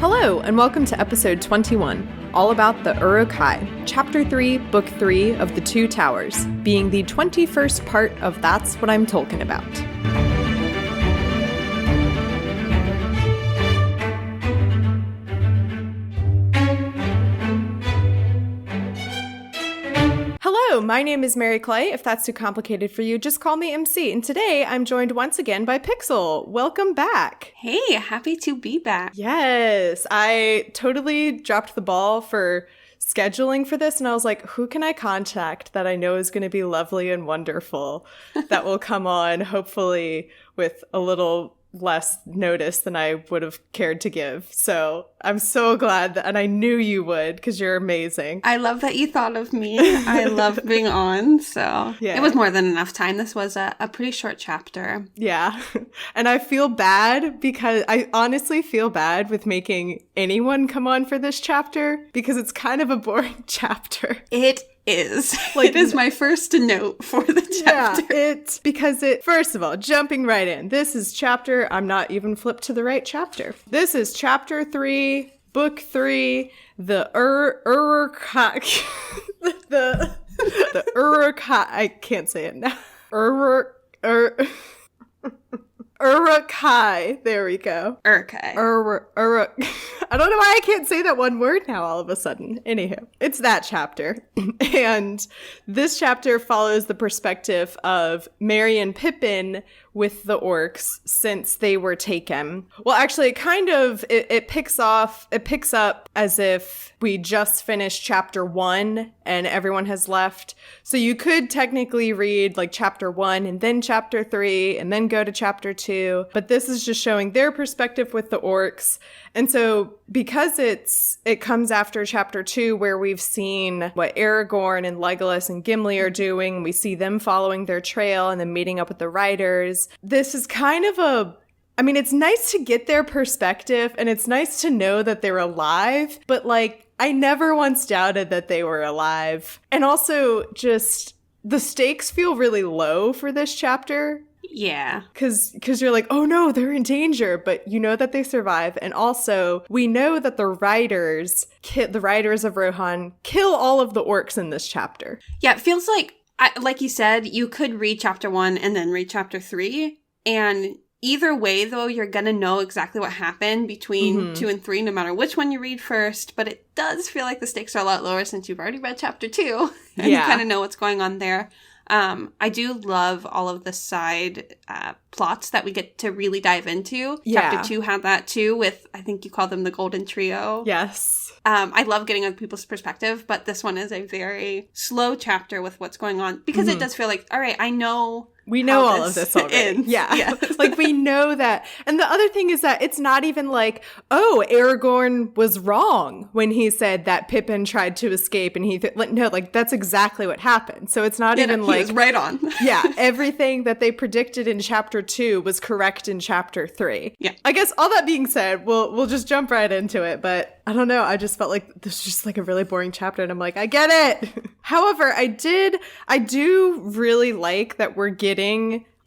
Hello, and welcome to episode 21, all about the Uruk-Hai, chapter 3, book 3 of the Two Towers, being the 21st part of That's What I'm Tolkien About. Hello, my name is Mary Clay. If that's too complicated for you, just call me MC. And today I'm joined once again by Pixel. Welcome back. Hey, happy to be back. Yes, I totally dropped the ball for scheduling for this, and I was like, who can I contact that I know is going to be lovely and wonderful that will come on, hopefully with a little less notice than I would have cared to give. So I'm so glad that, and I knew you would because you're amazing. I love that you thought of me. I love being on. So yeah. It was more than enough time. This was a pretty short chapter. Yeah. And I feel bad because I honestly feel bad with making anyone come on for this chapter because it's kind of a boring chapter. It is. It is my first note for the chapter. Yeah, first of all, jumping right in, this is chapter, I'm not even flipped to the right chapter. This is chapter 3, book 3, the Uruk-Hai, the Uruk-Hai, I can't say it now. Uruk-Hai. There we go. Uruk-Hai. I don't know why I can't say that one word now all of a sudden. Anywho, it's that chapter. And this chapter follows the perspective of Merry and Pippin with the orcs since they were taken. Well, actually, it picks up as if we just finished chapter 1 and everyone has left. So you could technically read like chapter 1 and then chapter 3 and then go to chapter 2. But this is just showing their perspective with the orcs. And so because it comes after chapter 2 where we've seen what Aragorn and Legolas and Gimli are doing, we see them following their trail and then meeting up with the riders. This is kind of it's nice to get their perspective and it's nice to know that they're alive, but I never once doubted that they were alive. And also just the stakes feel really low for this chapter. Yeah. Because you're like, oh no, they're in danger, but you know that they survive. And also, we know that the riders of Rohan kill all of the orcs in this chapter. Yeah, it feels like you said, you could read chapter 1 and then read chapter 3. And either way, though, you're going to know exactly what happened between 2 and 3, no matter which one you read first. But it does feel like the stakes are a lot lower since you've already read chapter 2. And you kind of know what's going on there. I do love all of the side plots that we get to really dive into. Yeah. Chapter 2 had that too with, I think you call them the Golden Trio. Yes. I love getting other people's perspective, but this one is a very slow chapter with what's going on because it does feel like, all right, we know all of this already. Ends. Yeah. We know that. And the other thing is that it's not even like, oh, Aragorn was wrong when he said that Pippin tried to escape and that's exactly what happened. So it's not even he was right on. Yeah. Everything that they predicted in chapter 2 was correct in chapter 3. Yeah. I guess all that being said, we'll just jump right into it. But I don't know. I just felt like this was just like a really boring chapter. And I'm like, I get it. However, I do really like that we're getting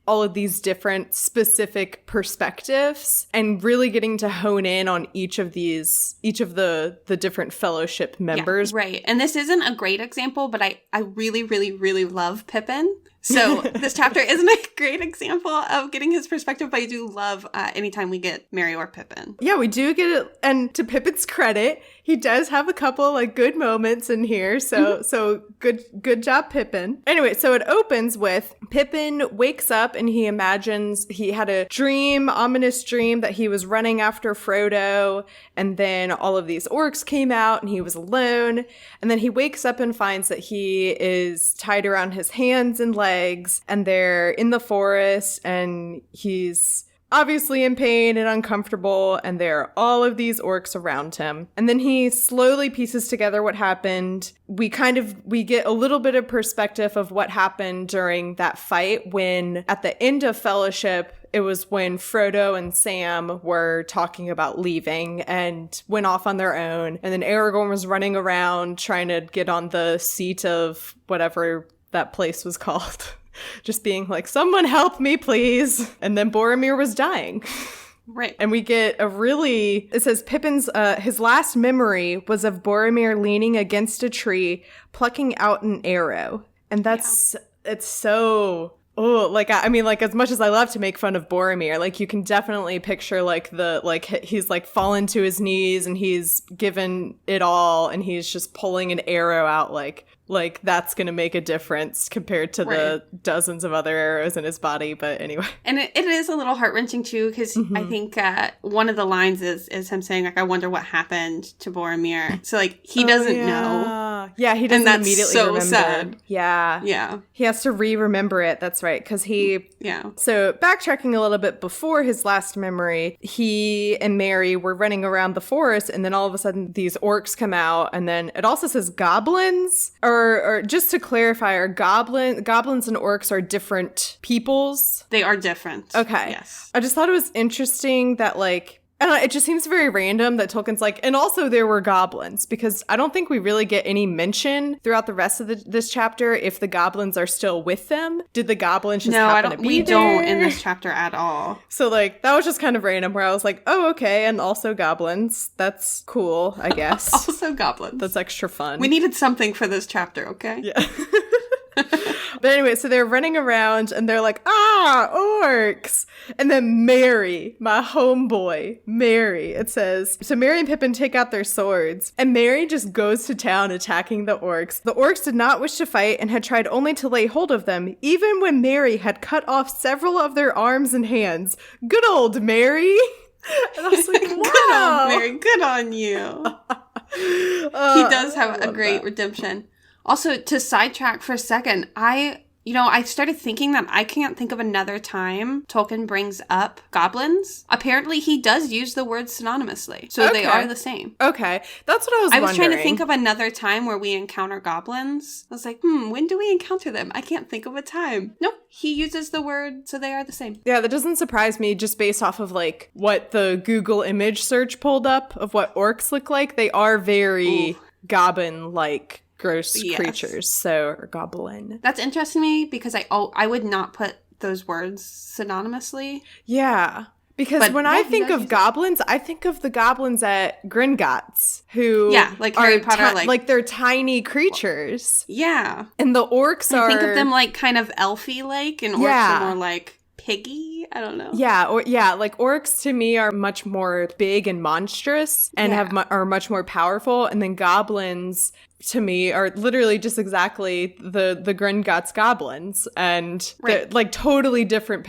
all of these different specific perspectives and really getting to hone in on each of the different fellowship members. Yeah, right. And this isn't a great example, but I really, really, really love Pippin. So this chapter isn't a great example of getting his perspective, but I do love anytime we get Merry or Pippin. Yeah, we do get it. And to Pippin's credit, he does have a couple good moments in here. So good job, Pippin. Anyway, so it opens with Pippin wakes up and he imagines he had a ominous dream that he was running after Frodo. And then all of these orcs came out and he was alone. And then he wakes up and finds that he is tied around his hands and legs. And they're in the forest and he's obviously in pain and uncomfortable, and there are all of these orcs around him. And then he slowly pieces together what happened. We get a little bit of perspective of what happened during that fight when at the end of Fellowship, it was when Frodo and Sam were talking about leaving and went off on their own. And then Aragorn was running around trying to get on the seat of whatever that place was called. Just being like, someone help me, please. And then Boromir was dying. Right. And we get it says Pippin's, his last memory was of Boromir leaning against a tree, plucking out an arrow. And it's so... Oh, like, I mean, like, as much as I love to make fun of Boromir, like, you can definitely picture, like, he's, like, fallen to his knees and he's given it all and he's just pulling an arrow out, like that's gonna make a difference compared to the dozens of other arrows in his body. But anyway. And it is a little heart-wrenching, too, because I think one of the lines is him saying, like, I wonder what happened to Boromir. So, like, he doesn't know. Yeah, he doesn't immediately remember. Sad. Yeah. Yeah. He has to remember it. That's right. Because So, backtracking a little bit before his last memory, he and Merry were running around the forest, and then all of a sudden these orcs come out, and then it also says goblins. Or just to clarify, are goblins and orcs are different peoples? They are different. Okay. Yes. I just thought it was interesting that, like, I don't know, it just seems very random that Tolkien's like, and also there were goblins, because I don't think we really get any mention throughout the rest of this chapter if the goblins are still with them. Did the goblins just happen to be there? We don't in this chapter at all. So, like, that was just kind of random where I was like, oh, okay, and also goblins. That's cool, I guess. Also goblins. That's extra fun. We needed something for this chapter, okay? Yeah. But anyway, so they're running around and they're like, orcs. And then Merry, my homeboy, Merry, it says, so Merry and Pippin take out their swords and Merry just goes to town attacking the orcs. The orcs did not wish to fight and had tried only to lay hold of them, even when Merry had cut off several of their arms and hands. Good old Merry. And I was like, wow. Good old Merry, good on you. He does have a great redemption. Also, to sidetrack for a second, I started thinking that I can't think of another time Tolkien brings up goblins. Apparently, he does use the words synonymously. So they are the same. Okay. That's what I was wondering. I was trying to think of another time where we encounter goblins. I was like, when do we encounter them? I can't think of a time. Nope. He uses the word, so they are the same. Yeah, that doesn't surprise me just based off of, like, what the Google image search pulled up of what orcs look like. They are very goblin-like. Gross creatures, or goblin. That's interesting to me because I would not put those words synonymously. Yeah, because when I think of goblins, I think of the goblins at Gringotts, who like Harry Potter, like they're tiny creatures. Yeah, and the orcs are. I think of them like kind of elfy like, and orcs are more like piggy. I don't know. Yeah, like orcs to me are much more big and monstrous and are much more powerful, and then goblins to me are literally just exactly the Gringotts goblins, and they're like totally different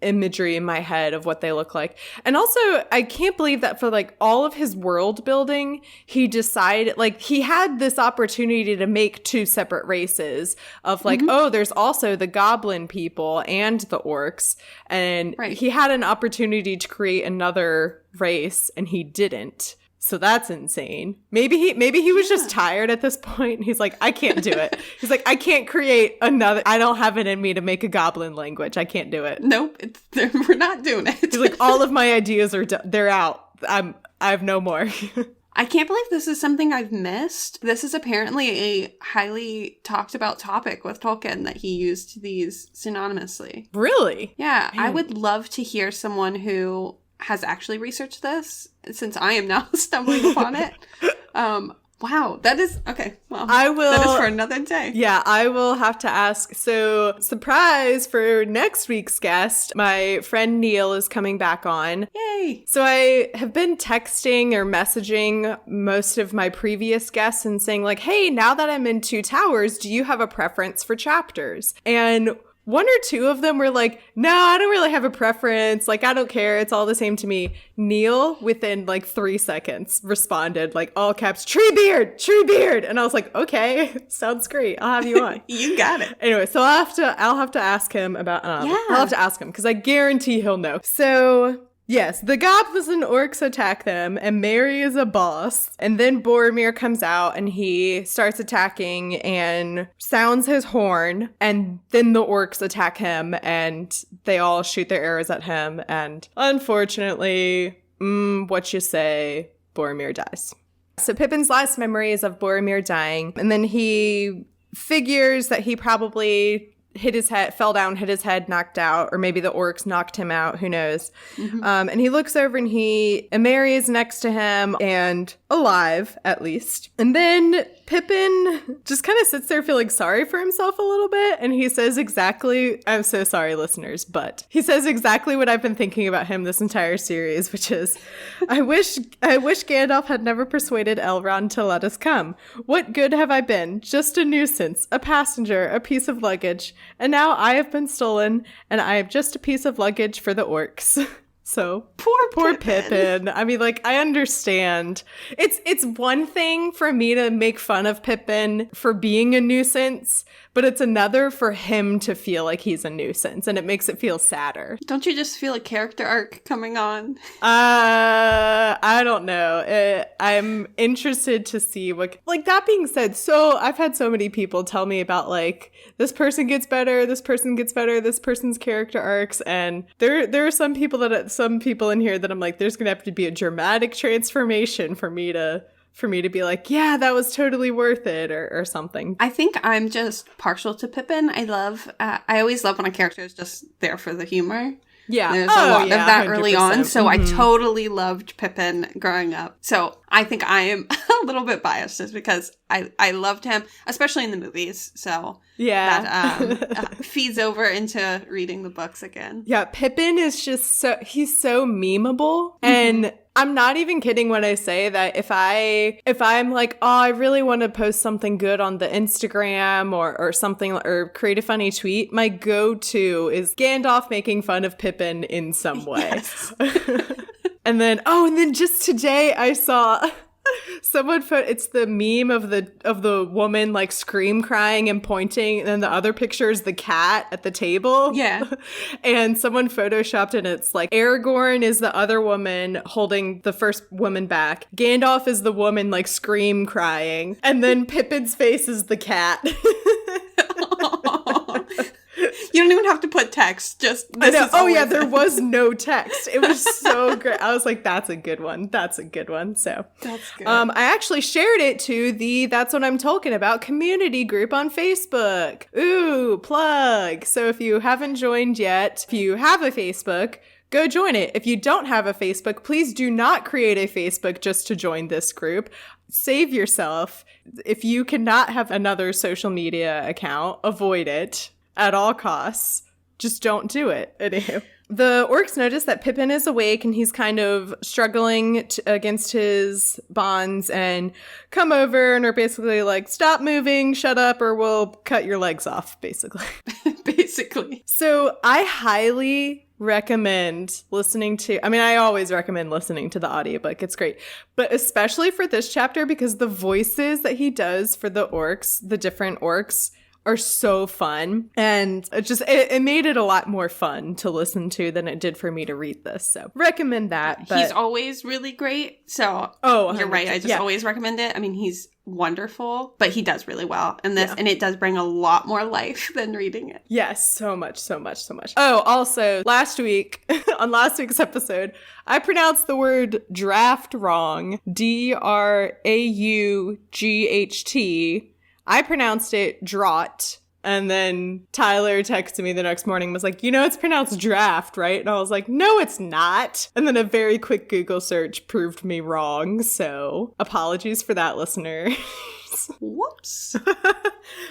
imagery in my head of what they look like. And also I can't believe that for like all of his world building he decided, like, he had this opportunity to make two separate races of like, there's also the goblin people and the orcs, and he had an opportunity to create another race and he didn't. So that's insane. Maybe he was just tired at this point. He's like, I can't do it. He's like, I can't create another. I don't have it in me to make a goblin language. I can't do it. Nope, we're not doing it. He's like, all of my ideas are they're out. I have no more. I can't believe this is something I've missed. This is apparently a highly talked about topic with Tolkien, that he used these synonymously. Really? Yeah, man. I would love to hear someone who has actually researched this, since I am now stumbling upon it. Wow, that is okay. Well, that is for another day. Yeah, I will have to ask. So, surprise for next week's guest, my friend Neil is coming back on. Yay! So I have been texting or messaging most of my previous guests and saying like, hey, now that I'm in Two Towers, do you have a preference for chapters? And one or two of them were like, no, I don't really have a preference. Like, I don't care. It's all the same to me. Neil, within like 3 seconds, responded like all caps, Treebeard. And I was like, okay, sounds great. I'll have you on. You got it. Anyway, so I'll have to ask him about, I'll have to ask him because I guarantee he'll know. So yes, the goblins and orcs attack them, and Merry is a boss. And then Boromir comes out, and he starts attacking and sounds his horn. And then the orcs attack him, and they all shoot their arrows at him. And unfortunately, what you say, Boromir dies. So Pippin's last memory is of Boromir dying, and then he figures that he probably fell down, hit his head, knocked out, or maybe the orcs knocked him out, who knows. And he looks over and Mary is next to him and alive, at least. And then Pippin just kind of sits there feeling sorry for himself a little bit, and he says exactly, I'm so sorry, listeners, but he says exactly what I've been thinking about him this entire series, which is, I wish Gandalf had never persuaded Elrond to let us come. What good have I been? Just a nuisance, a passenger, a piece of luggage, and now I have been stolen, and I am just a piece of luggage for the orcs. So poor Pippin. I mean, like, I understand. It's one thing for me to make fun of Pippin for being a nuisance, but it's another for him to feel like he's a nuisance, and it makes it feel sadder. Don't you just feel a character arc coming on? I don't know. I'm interested to see what, like, that being said, so I've had so many people tell me about, like, this person gets better, this person gets better, this person's character arcs, and there are some people in here that I'm like, there's gonna have to be a dramatic transformation for me to be like, yeah, that was totally worth it, or something. I think I'm just partial to Pippin. I always love when a character is just there for the humor. Yeah. There's a lot of that 100%. early on, so I totally loved Pippin growing up. So I think I am a little bit biased just because I loved him, especially in the movies. So yeah, that feeds over into reading the books again. Yeah, Pippin is just he's so memeable, and I'm not even kidding when I say that if I'm like, oh, I really want to post something good on the Instagram or something, or create a funny tweet, my go-to is Gandalf making fun of Pippin in some way. Yes. And then just today I saw someone it's the meme of the woman like scream crying and pointing, and then the other picture is the cat at the table. Yeah. And someone photoshopped it, and it's like Aragorn is the other woman holding the first woman back. Gandalf is the woman like scream crying, and then Pippin's face is the cat. You don't even have to put text. Just I know. Oh yeah, there was no text. It was so great. I was like, "That's a good one. That's a good one." So that's good. I actually shared it to the "That's What I'm Talking About" community group on Facebook. Ooh, plug! So if you haven't joined yet, if you have a Facebook, go join it. If you don't have a Facebook, please do not create a Facebook just to join this group. Save yourself. If you cannot have another social media account, avoid it at all costs. Just don't do it. Anywho. The orcs notice that Pippin is awake and he's kind of struggling against his bonds, and come over and are basically like, stop moving, shut up, or we'll cut your legs off, basically. Basically. So I highly recommend listening to, I always recommend listening to the audiobook. It's great. But especially for this chapter, because the voices that he does for the orcs, the different orcs, are so fun, and it made it a lot more fun to listen to than it did for me to read this. So recommend that. But he's always really great. So you're right. I just always recommend it. He's wonderful, but he does really well in this, and it does bring a lot more life than reading it. Yes, so much. Oh, also last week on last week's episode, I pronounced the word draft wrong. DRAUGHT. I pronounced it draught, and then Tyler texted me the next morning and was like, it's pronounced draft, right? And I was like, no, it's not. And then a very quick Google search proved me wrong, so apologies for that, listener. Whoops.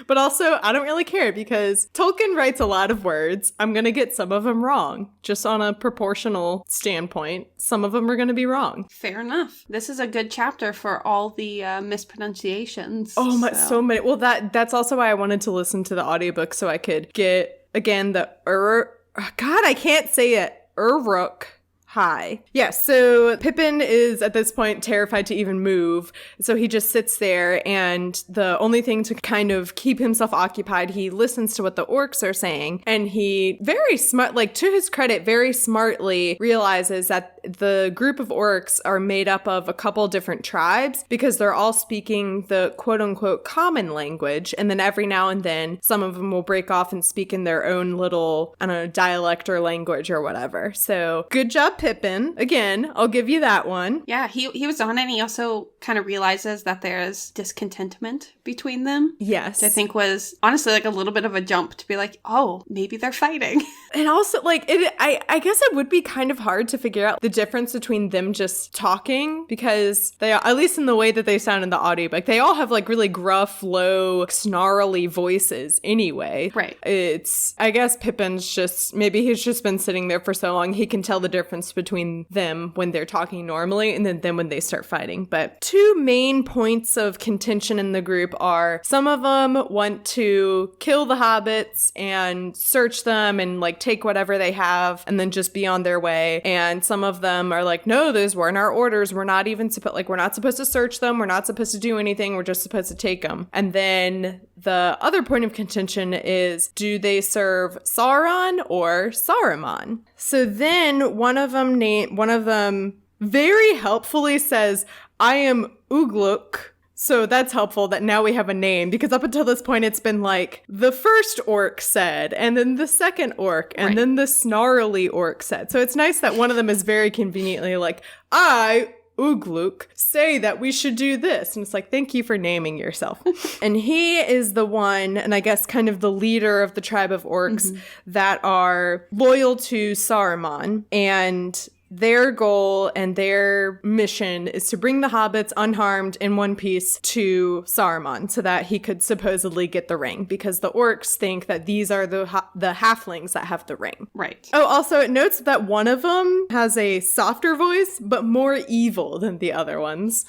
But also, I don't really care, because Tolkien writes a lot of words. I'm going to get some of them wrong, just on a proportional standpoint. Some of them are going to be wrong. Fair enough. This is a good chapter for all the mispronunciations. Oh my, so many. Well, that's also why I wanted to listen to the audiobook, so I could get, again, the God, I can't say it. Uruk-Hai. Yeah, so Pippin is at this point terrified to even move, so he just sits there, and the only thing to kind of keep himself occupied, he listens to what the orcs are saying, and he very smart, like, to his credit, very smartly realizes that the group of orcs are made up of a couple different tribes because they're all speaking the quote-unquote common language, and then every now and then some of them will break off and speak in their own little, I don't know, dialect or language or whatever. So good job, Pippin. Again, I'll give you that one. Yeah, he was on it, and he also kind of realizes that there's discontentment between them. Yes. Which I think was honestly like a little bit of a jump to be like, oh, maybe they're fighting. And also, like, I guess it would be kind of hard to figure out the difference between them just talking, because they, at least in the way that they sound in the audiobook, they all have like really gruff, low, snarly voices anyway. Right. It's, I guess Pippin's just, maybe he's just been sitting there for so long, he can tell the difference between them when they're talking normally and then when they start fighting. But two main points of contention in the group are some of them want to kill the hobbits and search them and like take whatever they have and then just be on their way. And some of them are like, no, those weren't our orders. We're not even supposed, like, we're not supposed to search them. We're not supposed to do anything. We're just supposed to take them. And then the other point of contention is, do they serve Sauron or Saruman? So then one of them very helpfully says, I am Ugluk. So that's helpful that now we have a name, because up until this point, it's been like the first orc said, and then the second orc, and then the snarly orc said. So it's nice that one of them is very conveniently like, I, Ugluk, say that we should do this. And it's like, thank you for naming yourself. And he is the one, and I guess kind of the leader of the tribe of orcs that are loyal to Saruman, and their goal and their mission is to bring the hobbits unharmed in one piece to Saruman so that he could supposedly get the ring, because the orcs think that these are the halflings that have the ring. Right. Oh, also it notes that one of them has a softer voice, but more evil than the other ones,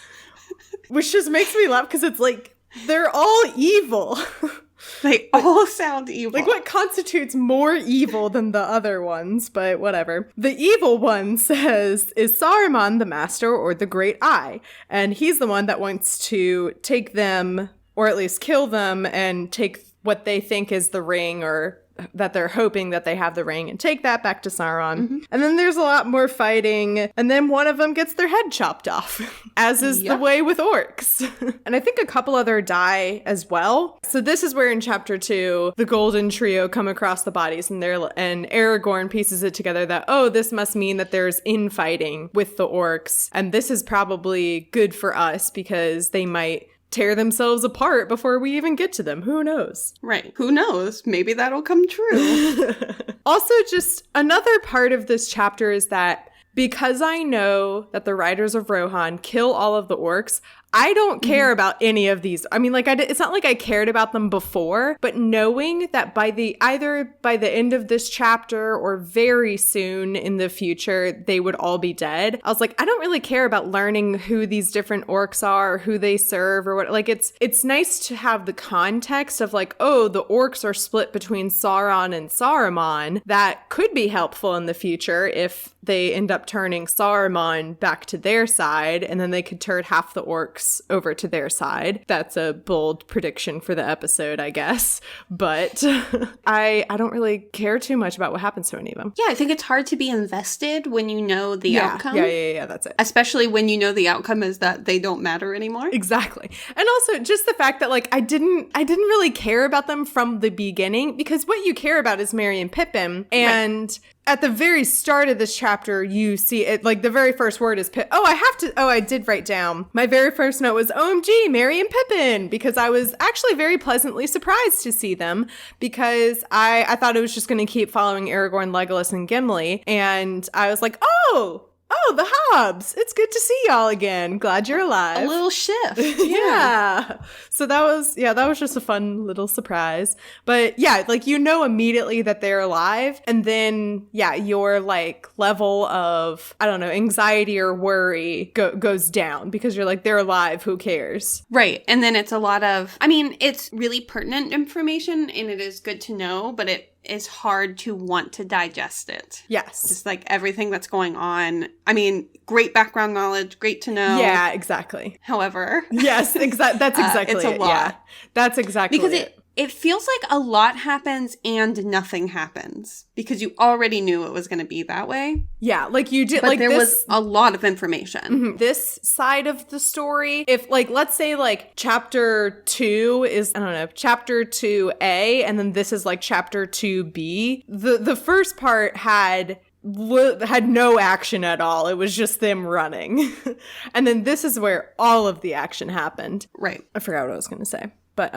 which just makes me laugh because it's like, they're all evil. They all sound evil. Like, what constitutes more evil than the other ones? But whatever. The evil one says, is Saruman the master or the great eye? And he's the one that wants to take them, or at least kill them, and take what they think is the ring, or that they're hoping that they have the ring, and take that back to Sauron. And then there's a lot more fighting, and then one of them gets their head chopped off, as is the way with orcs. And I think a couple other die as well. So this is where in chapter 2, the golden trio come across the bodies, and Aragorn pieces it together that, oh, this must mean that there's infighting with the orcs, and this is probably good for us because they might tear themselves apart before we even get to them. Who knows? Right. Who knows? Maybe that'll come true. Also, just another part of this chapter is that because I know that the riders of Rohan kill all of the orcs, I don't care about any of these. I mean, like, it's not like I cared about them before, but knowing that either by the end of this chapter or very soon in the future, they would all be dead. I was like, I don't really care about learning who these different orcs are, or who they serve, or what. Like, it's nice to have the context of like, oh, the orcs are split between Sauron and Saruman. That could be helpful in the future if they end up turning Saruman back to their side, and then they could turn half the orcs over to their side. That's a bold prediction for the episode, I guess. But I don't really care too much about what happens to any of them. Yeah, I think it's hard to be invested when you know the outcome. Yeah, that's it. Especially when you know the outcome is that they don't matter anymore. Exactly. And also just the fact that like I didn't really care about them from the beginning, because what you care about is Merry and Pippin, and at the very start of this chapter, you see it, like the very first word is I did write down. My very first note was, OMG, Merry and Pippin, because I was actually very pleasantly surprised to see them, because I thought it was just going to keep following Aragorn, Legolas, and Gimli. And I was like, oh, the Hobbs. It's good to see y'all again. Glad you're alive. A little shift. Yeah. So that was just a fun little surprise. But yeah, like, you know immediately that they're alive. And then, yeah, your like level of, I don't know, anxiety or worry goes down, because you're like, they're alive. Who cares? Right. And then it's a lot of, I mean, it's really pertinent information and it is good to know, but it is hard to want to digest it. Yes. Just like everything that's going on. I mean, great background knowledge, great to know. Yeah, exactly. However. Yes, that's exactly it's a lot. Yeah, that's exactly because it. it feels like a lot happens and nothing happens because you already knew it was going to be that way. Yeah, like you did. But like there this, was a lot of information. Mm-hmm. This side of the story, if like, let's say like chapter 2 is, I don't know, chapter 2A, and then this is like chapter 2B. The first part had no action at all. It was just them running. And then this is where all of the action happened. Right. I forgot what I was going to say. But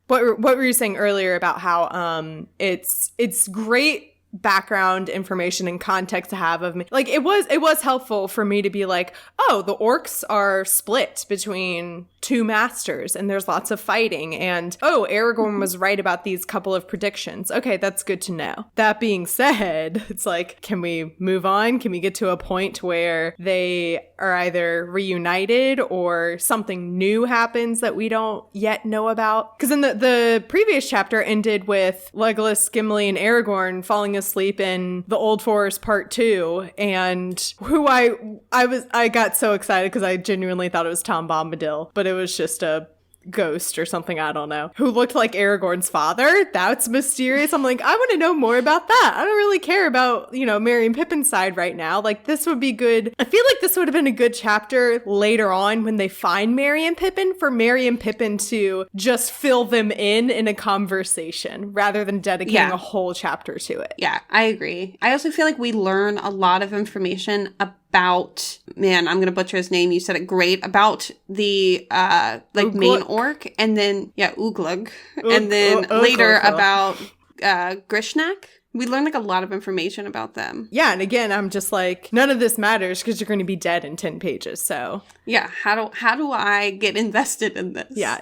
what were you saying earlier about how it's great background information and context to have of me? Like it was helpful for me to be like, oh, the orcs are split between two masters and there's lots of fighting, and oh, Aragorn was right about these couple of predictions. Okay, that's good to know. That being said, it's like, can we move on? Can we get to a point where they are either reunited or something new happens that we don't yet know about? Because in the previous chapter ended with Legolas, Gimli, and Aragorn falling asleep in the Old Forest Part 2, and who I got so excited because I genuinely thought it was Tom Bombadil, but it was just a ghost or something, I don't know, who looked like Aragorn's father. That's mysterious. I'm like, I want to know more about that. I don't really care about, Merry and Pippin's side right now. Like, this would be good. I feel like this would have been a good chapter later on when they find Merry and Pippin, for Merry and Pippin to just fill them in a conversation rather than dedicating a whole chapter to it. Yeah, I agree. I also feel like we learn a lot of information about, man, I'm gonna butcher his name, you said it great, about the main orc, and then Uglug, and then later about Grishnak. We learned like a lot of information about them. Yeah, and again, I'm just like, none of this matters because you're going to be dead in 10 pages. So yeah, how do I get invested in this? Yeah,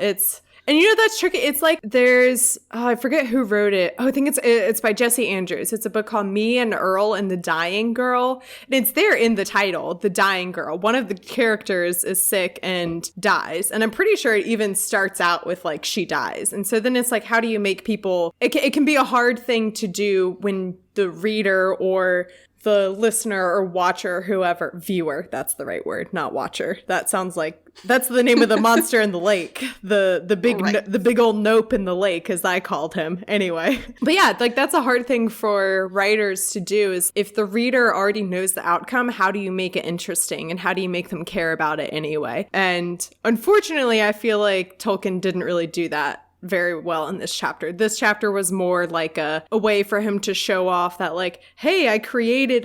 and that's tricky. It's like there's, I forget who wrote it. Oh, I think it's by Jesse Andrews. It's a book called Me and Earl and the Dying Girl. And it's there in the title, The Dying Girl. One of the characters is sick and dies. And I'm pretty sure it even starts out with like, she dies. And so then it's like, how do you make people, it can be a hard thing to do when the reader or the listener or watcher, whoever, viewer, that's the right word, not watcher. That sounds like, that's the name of the monster in the lake. The big old nope in the lake, as I called him. Anyway. But yeah, like that's a hard thing for writers to do, is if the reader already knows the outcome, how do you make it interesting and how do you make them care about it anyway? And unfortunately, I feel like Tolkien didn't really do that very well in this chapter. This chapter was more like a way for him to show off that like, hey, I created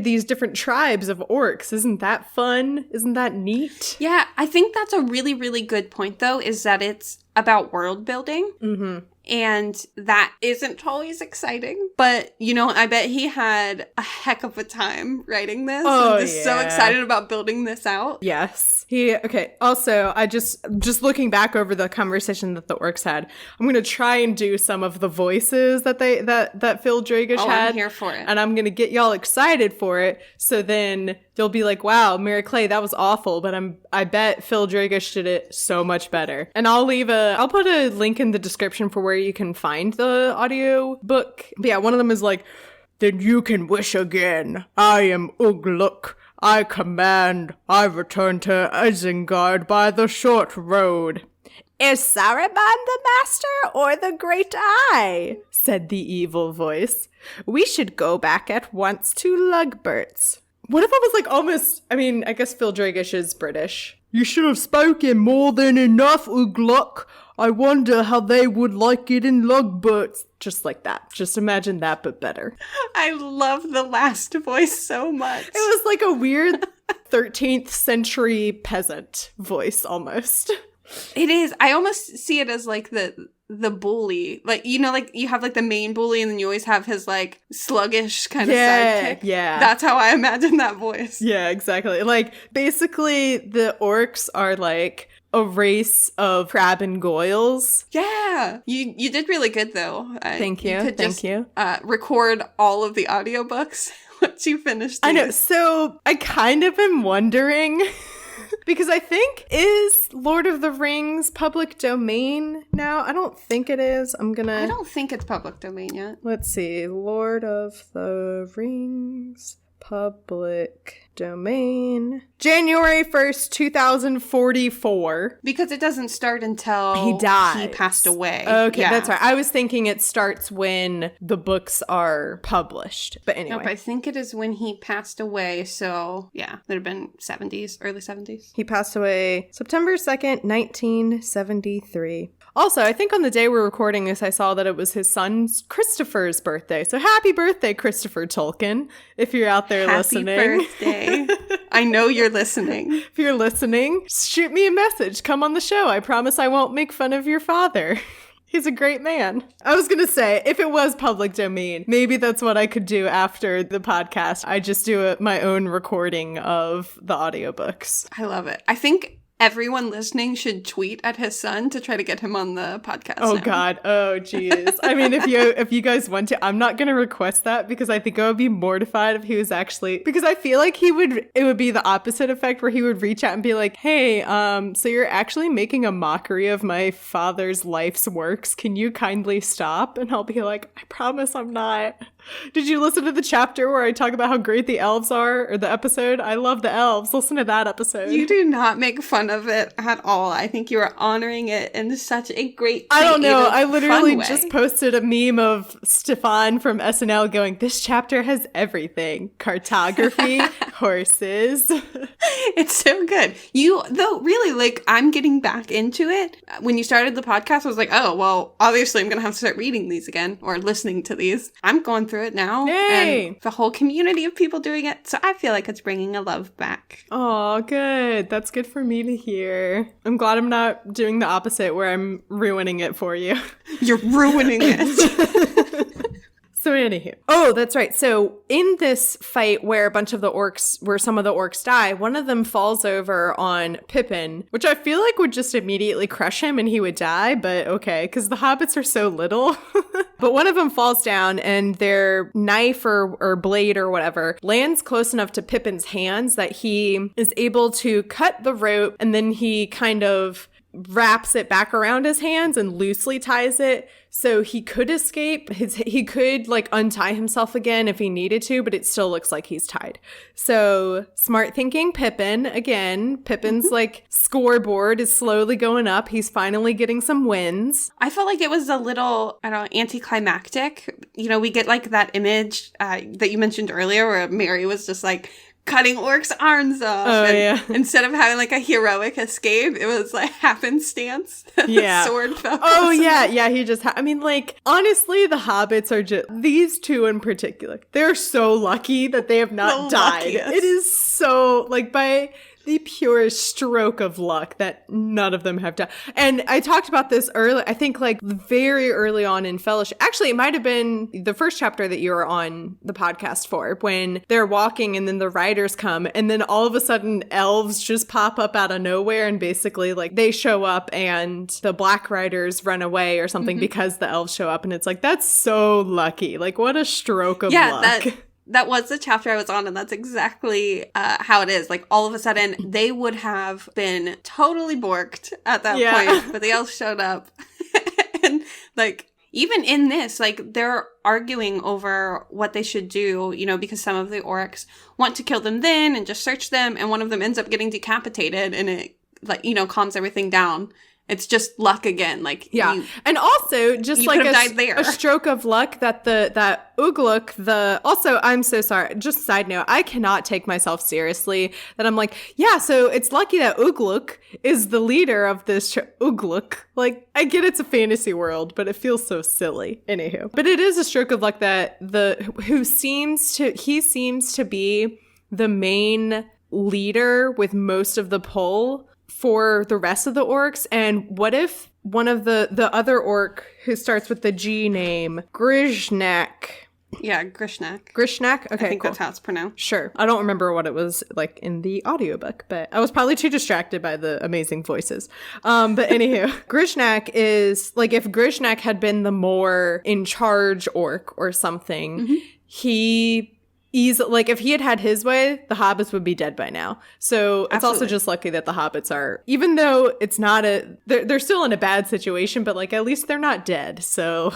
these different tribes of orcs. Isn't that fun? Isn't that neat? Yeah, I think that's a really, really good point though, is that it's about world building. Mm-hmm. And that isn't always exciting. But, I bet he had a heck of a time writing this. Oh, and just so excited about building this out. Yes. Also, I just looking back over the conversation that the orcs had, I'm going to try and do some of the voices that Phil Dragish had. I'm here for it. And I'm going to get y'all excited for it. So then you'll be like, wow, Mary Clay, that was awful. But I bet Phil Dragish did it so much better. And I'll put a link in the description for where you can find the audio book. But yeah, one of them is like, then you can wish again. I am Ugluk. I command. I return to Isengard by the short road. Is Saruman the master or the Great Eye? Said the evil voice. We should go back at once to Lugbert's. What if I was like almost, I guess Phil Dragish is British. You should have spoken more than enough, Ugluk. I wonder how they would like it in Lugbert's. Just like that. Just imagine that, but better. I love the last voice so much. It was like a weird 13th century peasant voice almost. It is. I almost see it as like the bully. Like, like you have like the main bully and then you always have his like sluggish kind of sidekick. Yeah. That's how I imagine that voice. Yeah, exactly. Like basically the orcs are like a race of crab and goyles. Yeah. You did really good though. Thank you. Thank you. Record all of the audiobooks once you finish these. I know. So I kind of am wondering because I think, is Lord of the Rings public domain now? I don't think it is. I don't think it's public domain yet. Let's see. Lord of the Rings public domain. January 1st, 2044. Because it doesn't start until he dies. He passed away. Okay, yeah. That's right. I was thinking it starts when the books are published. But anyway. Nope, I think it is when he passed away. So, yeah, it would have been 70s, early 70s. He passed away September 2nd, 1973. Also, I think on the day we're recording this, I saw that it was his son Christopher's birthday. So happy birthday, Christopher Tolkien, if you're out there listening. Happy birthday. I know you're listening. If you're listening, shoot me a message. Come on the show. I promise I won't make fun of your father. He's a great man. I was going to say, if it was public domain, maybe that's what I could do after the podcast. I just do my own recording of the audiobooks. I love it. I think everyone listening should tweet at his son to try to get him on the podcast. Oh, now. God. Oh, geez. I mean, if you guys want to, I'm not going to request that because I think I would be mortified if he was actually, because I feel like it would be the opposite effect where he would reach out and be like, hey, so you're actually making a mockery of my father's life's works. Can you kindly stop? And I'll be like, I promise I'm not. Did you listen to the chapter where I talk about how great the elves are, or the episode? I love the elves. Listen to that episode. You do not make fun of it at all. I think you are honoring it in such a great, I don't know. I literally fun just way. posted a meme of Stefan from SNL going, this chapter has everything. Cartography, horses. It's so good. Though, really, like, I'm getting back into it. When you started the podcast, I was like, oh, well, obviously I'm going to have to start reading these again, or listening to these. I'm going through it now. Yay! And the whole community of people doing it. So I feel like it's bringing a love back. Oh, good. That's good for me to hear. I'm glad I'm not doing the opposite where I'm ruining it for you. You're ruining it. So anywho. Oh, that's right. So in this fight where some of the orcs die, one of them falls over on Pippin, which I feel like would just immediately crush him and he would die, but okay, because the hobbits are so little. But one of them falls down and their knife or blade or whatever lands close enough to Pippin's hands that he is able to cut the rope, and then he kind of wraps it back around his hands and loosely ties it so he could escape. He could like untie himself again if he needed to, but it still looks like he's tied. So smart thinking Pippin again. Pippin's like scoreboard is slowly going up. He's finally getting some wins. I felt like it was a little, I don't know, anticlimactic. You know, we get like that image that you mentioned earlier where Mary was just like cutting orcs' arms off. Oh, and yeah. Instead of having like a heroic escape, it was like happenstance. Yeah. The sword fell. Oh, yeah. Yeah, he just, I mean, like, honestly, the hobbits are just, these two in particular, they're so lucky that they have not The died. luckiest. It is so, like, by the purest stroke of luck that none of them have died. And I talked about this early, I think like very early on in Fellowship. Actually, it might have been the first chapter that you were on the podcast for, when they're walking and then the riders come and then all of a sudden elves just pop up out of nowhere and basically like they show up and the black riders run away or something because the elves show up, and it's like, that's so lucky. Like, what a stroke of luck. That was the chapter I was on, and that's exactly how it is. Like, all of a sudden, they would have been totally borked at that point, but the elves showed up. And, like, even in this, like, they're arguing over what they should do, you know, because some of the orcs want to kill them then and just search them, and one of them ends up getting decapitated, and it, like, you know, calms everything down. It's just luck again. Like, yeah. And also just like a stroke of luck that that Uruk, also, I'm so sorry. Just side note, I cannot take myself seriously that I'm like, yeah, so it's lucky that Uruk is the leader of this Uruk. Like, I get it's a fantasy world, but it feels so silly. Anywho. But it is a stroke of luck that he seems to be the main leader with most of the pull for the rest of the orcs. And what if one of the other orc who starts with the G name, Grishnak? Yeah, Grishnak. Grishnak? Okay, I think cool. that's how it's pronounced. Sure. I don't remember what it was like in the audiobook, but I was probably too distracted by the amazing voices. But anywho, Grishnak is, like, if Grishnak had been the more in charge orc or something, like, if he had his way, the hobbits would be dead by now. So it's also just lucky that the hobbits are, even though it's not they're still in a bad situation, but like at least they're not dead. So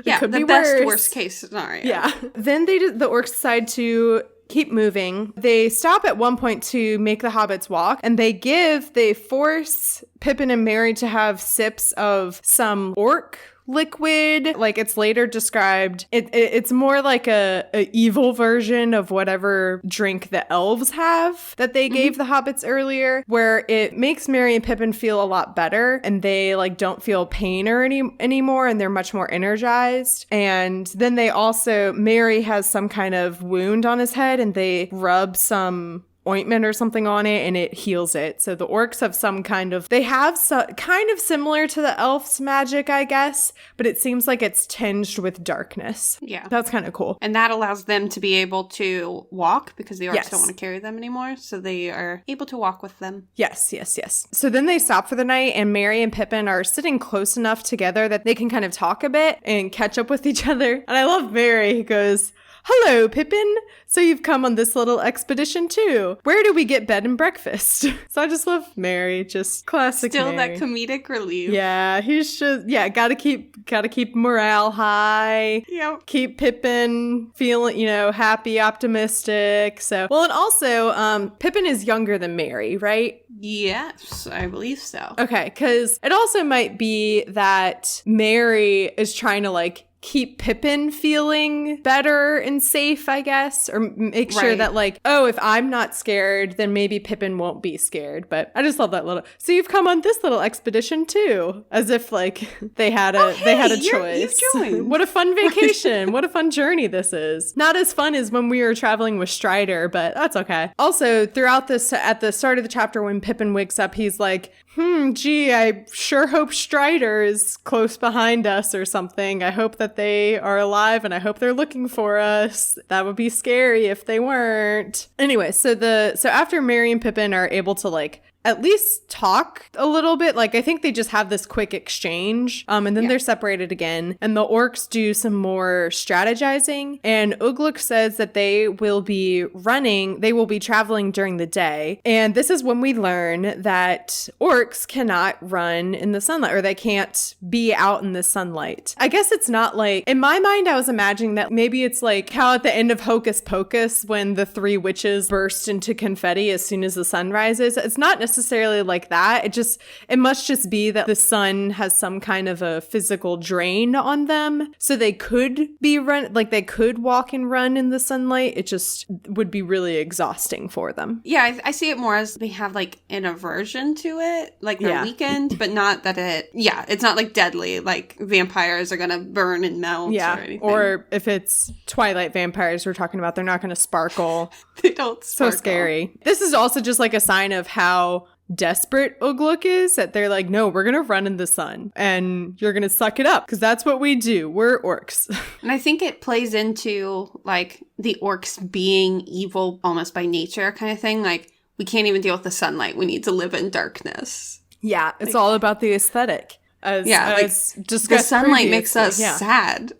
yeah, it could the be best worse. worst case scenario. Yeah. Then the orcs decide to keep moving. They stop at one point to make the hobbits walk, and they force Pippin and Merry to have sips of some orc liquid. Like, it's later described, it's more like a evil version of whatever drink the elves have that they gave the hobbits earlier, where it makes Merry and Pippin feel a lot better, and they like don't feel pain or anymore, and they're much more energized. And then they also, Merry has some kind of wound on his head, and they rub some ointment or something on it, and it heals it. So the orcs have some kind of, they have kind of similar to the elves' magic, I guess, but it seems like it's tinged with darkness. Yeah. That's kind of cool. And that allows them to be able to walk, because the orcs don't want to carry them anymore, so they are able to walk with them. Yes. So then they stop for the night, and Merry and Pippin are sitting close enough together that they can kind of talk a bit and catch up with each other. And I love Merry. He goes, "Hello, Pippin. So you've come on this little expedition too. Where do we get bed and breakfast?" So I just love Merry, just classic Still Merry. that comedic relief. Yeah, he's just, gotta keep morale high. Yep. Keep Pippin feeling, happy, optimistic. So, well, and also, Pippin is younger than Merry, right? Yes, I believe so. Okay, because it also might be that Merry is trying to like keep Pippin feeling better and safe, I guess, or make sure that like, oh, if I'm not scared, then maybe Pippin won't be scared. But I just love that little, so you've come on this little expedition too, as if like they had a choice. You've joined. What a fun vacation. What a fun journey this is. Not as fun as when we were traveling with Strider, but that's okay. Also, throughout this, at the start of the chapter, when Pippin wakes up, he's like, gee, I sure hope Strider is close behind us or something. I hope that they are alive, and I hope they're looking for us. That would be scary if they weren't. Anyway, so after Merry and Pippin are able to like at least talk a little bit, like I think they just have this quick exchange, and then they're separated again, and the orcs do some more strategizing, and Ugluk says that they will be traveling during the day, and this is when we learn that orcs cannot run in the sunlight, or they can't be out in the sunlight. I guess it's not like, in my mind I was imagining that maybe it's like how at the end of Hocus Pocus when the three witches burst into confetti as soon as the sun rises. It's not necessarily like that. It must just be that the sun has some kind of a physical drain on them, so they could they could walk and run in the sunlight. It just would be really exhausting for them. Yeah, I see it more as they have like an aversion to it, like they're weakened, but not that it's not like deadly, like vampires are gonna burn and melt or anything. Or if it's Twilight vampires we're talking about, they're not gonna sparkle. They don't sparkle. So scary. This is also just like a sign of how desperate Ugluk is, that they're like, no, we're gonna run in the sun and you're gonna suck it up, because that's what we do. We're orcs. And I think it plays into like the orcs being evil almost by nature kind of thing. Like, we can't even deal with the sunlight. We need to live in darkness. Yeah. It's all about the aesthetic. As discussed the sunlight previously. Makes us sad.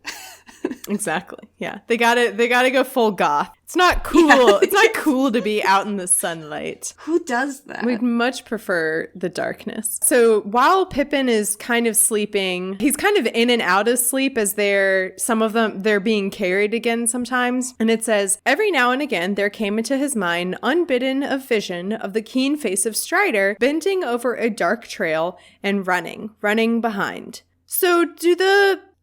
Exactly. Yeah. They gotta go full goth. It's not cool. Yeah. It's not cool to be out in the sunlight. Who does that? We'd much prefer the darkness. So while Pippin is kind of sleeping, he's kind of in and out of sleep as they're being carried again sometimes. And it says, every now and again there came into his mind unbidden a vision of the keen face of Strider bending over a dark trail and running behind. So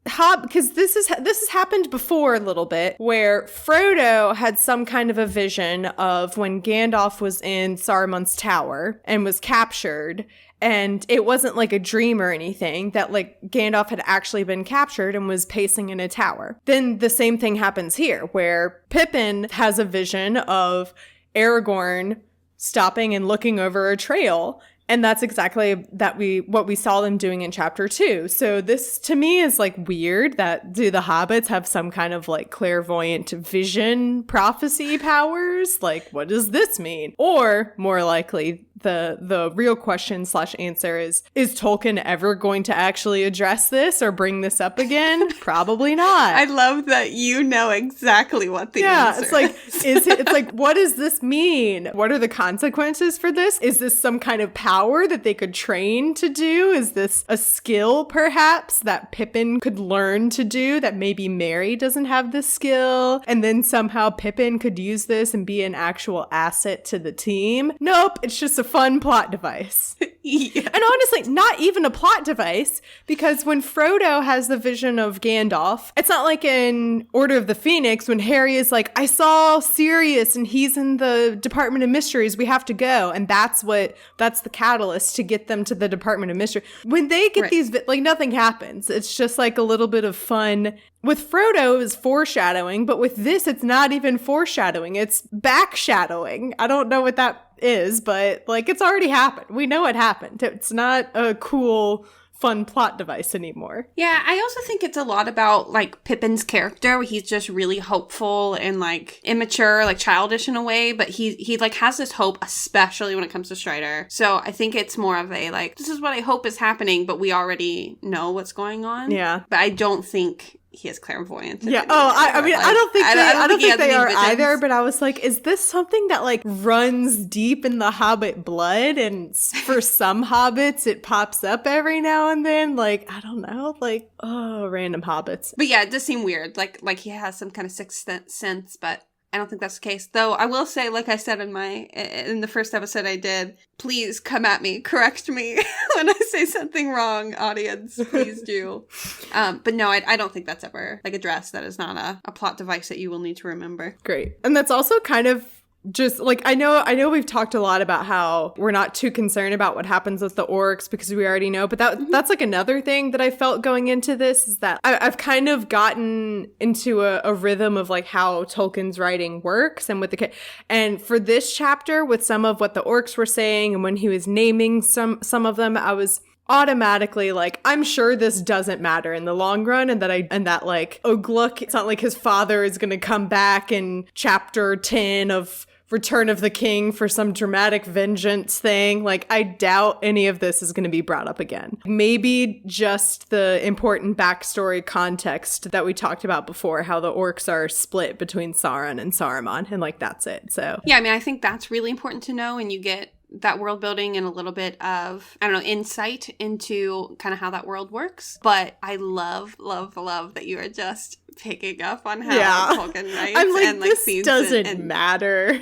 because this has happened before a little bit, where Frodo had some kind of a vision of when Gandalf was in Saruman's tower and was captured, and it wasn't like a dream or anything, that like Gandalf had actually been captured and was pacing in a tower. Then the same thing happens here, where Pippin has a vision of Aragorn stopping and looking over a trail. And that's exactly what we saw them doing in chapter 2. So this to me is like weird, that do the hobbits have some kind of like clairvoyant vision prophecy powers? Like, what does this mean? Or more likely, the real question / answer is Tolkien ever going to actually address this or bring this up again? Probably not. I love that you know exactly what the answer is. It's like, what does this mean? What are the consequences for this? Is this some kind of power power that they could train to do? Is this a skill, perhaps, that Pippin could learn to do that maybe Merry doesn't have the skill? And then somehow Pippin could use this and be an actual asset to the team? Nope, it's just a fun plot device. Yeah. And honestly, not even a plot device, because when Frodo has the vision of Gandalf, it's not like in Order of the Phoenix when Harry is like, I saw Sirius and he's in the Department of Mysteries, we have to go. And that's the catalyst to get them to the Department of Mystery. When they get these, like, nothing happens. It's just like a little bit of fun. With Frodo, it was foreshadowing, but with this, it's not even foreshadowing. It's backshadowing. I don't know what that is, but like, it's already happened. We know it happened. It's not a cool, fun plot device anymore. Yeah, I also think it's a lot about like Pippin's character, where he's just really hopeful and like immature, like childish in a way, but he like has this hope, especially when it comes to Strider. So I think it's more of a like, this is what I hope is happening, but we already know what's going on. Yeah. But I don't think he is clairvoyant. Yeah. Oh, I mean, like, I don't think they are either. But I was like, is this something that like runs deep in the Hobbit blood? And for some hobbits, it pops up every now and then. Like, I don't know. Like, oh, random hobbits. But yeah, it does seem weird. Like he has some kind of sixth sense, but I don't think that's the case. Though I will say, like I said in the first episode I did, please come at me, correct me when I say something wrong, audience. Please do. But no, I don't think that's ever like addressed. That is not a plot device that you will need to remember. Great. And that's also kind of just like, I know we've talked a lot about how we're not too concerned about what happens with the orcs because we already know, but that's like another thing that I felt going into this is that I've kind of gotten into a rhythm of like how Tolkien's writing works and and for this chapter with some of what the orcs were saying and when he was naming some of them, I was automatically like, I'm sure this doesn't matter in the long run, and that like Ogluk, it's not like his father is gonna come back in chapter 10 of Return of the King for some dramatic vengeance thing. Like, I doubt any of this is going to be brought up again. Maybe just the important backstory context that we talked about before, how the orcs are split between Sauron and Saruman, and like, that's it. So yeah, I mean, I think that's really important to know, and you get that world building and a little bit of, I don't know, insight into kind of how that world works. But I love that you are just picking up on how Tolkien writes. I'm like, and like this doesn't matter.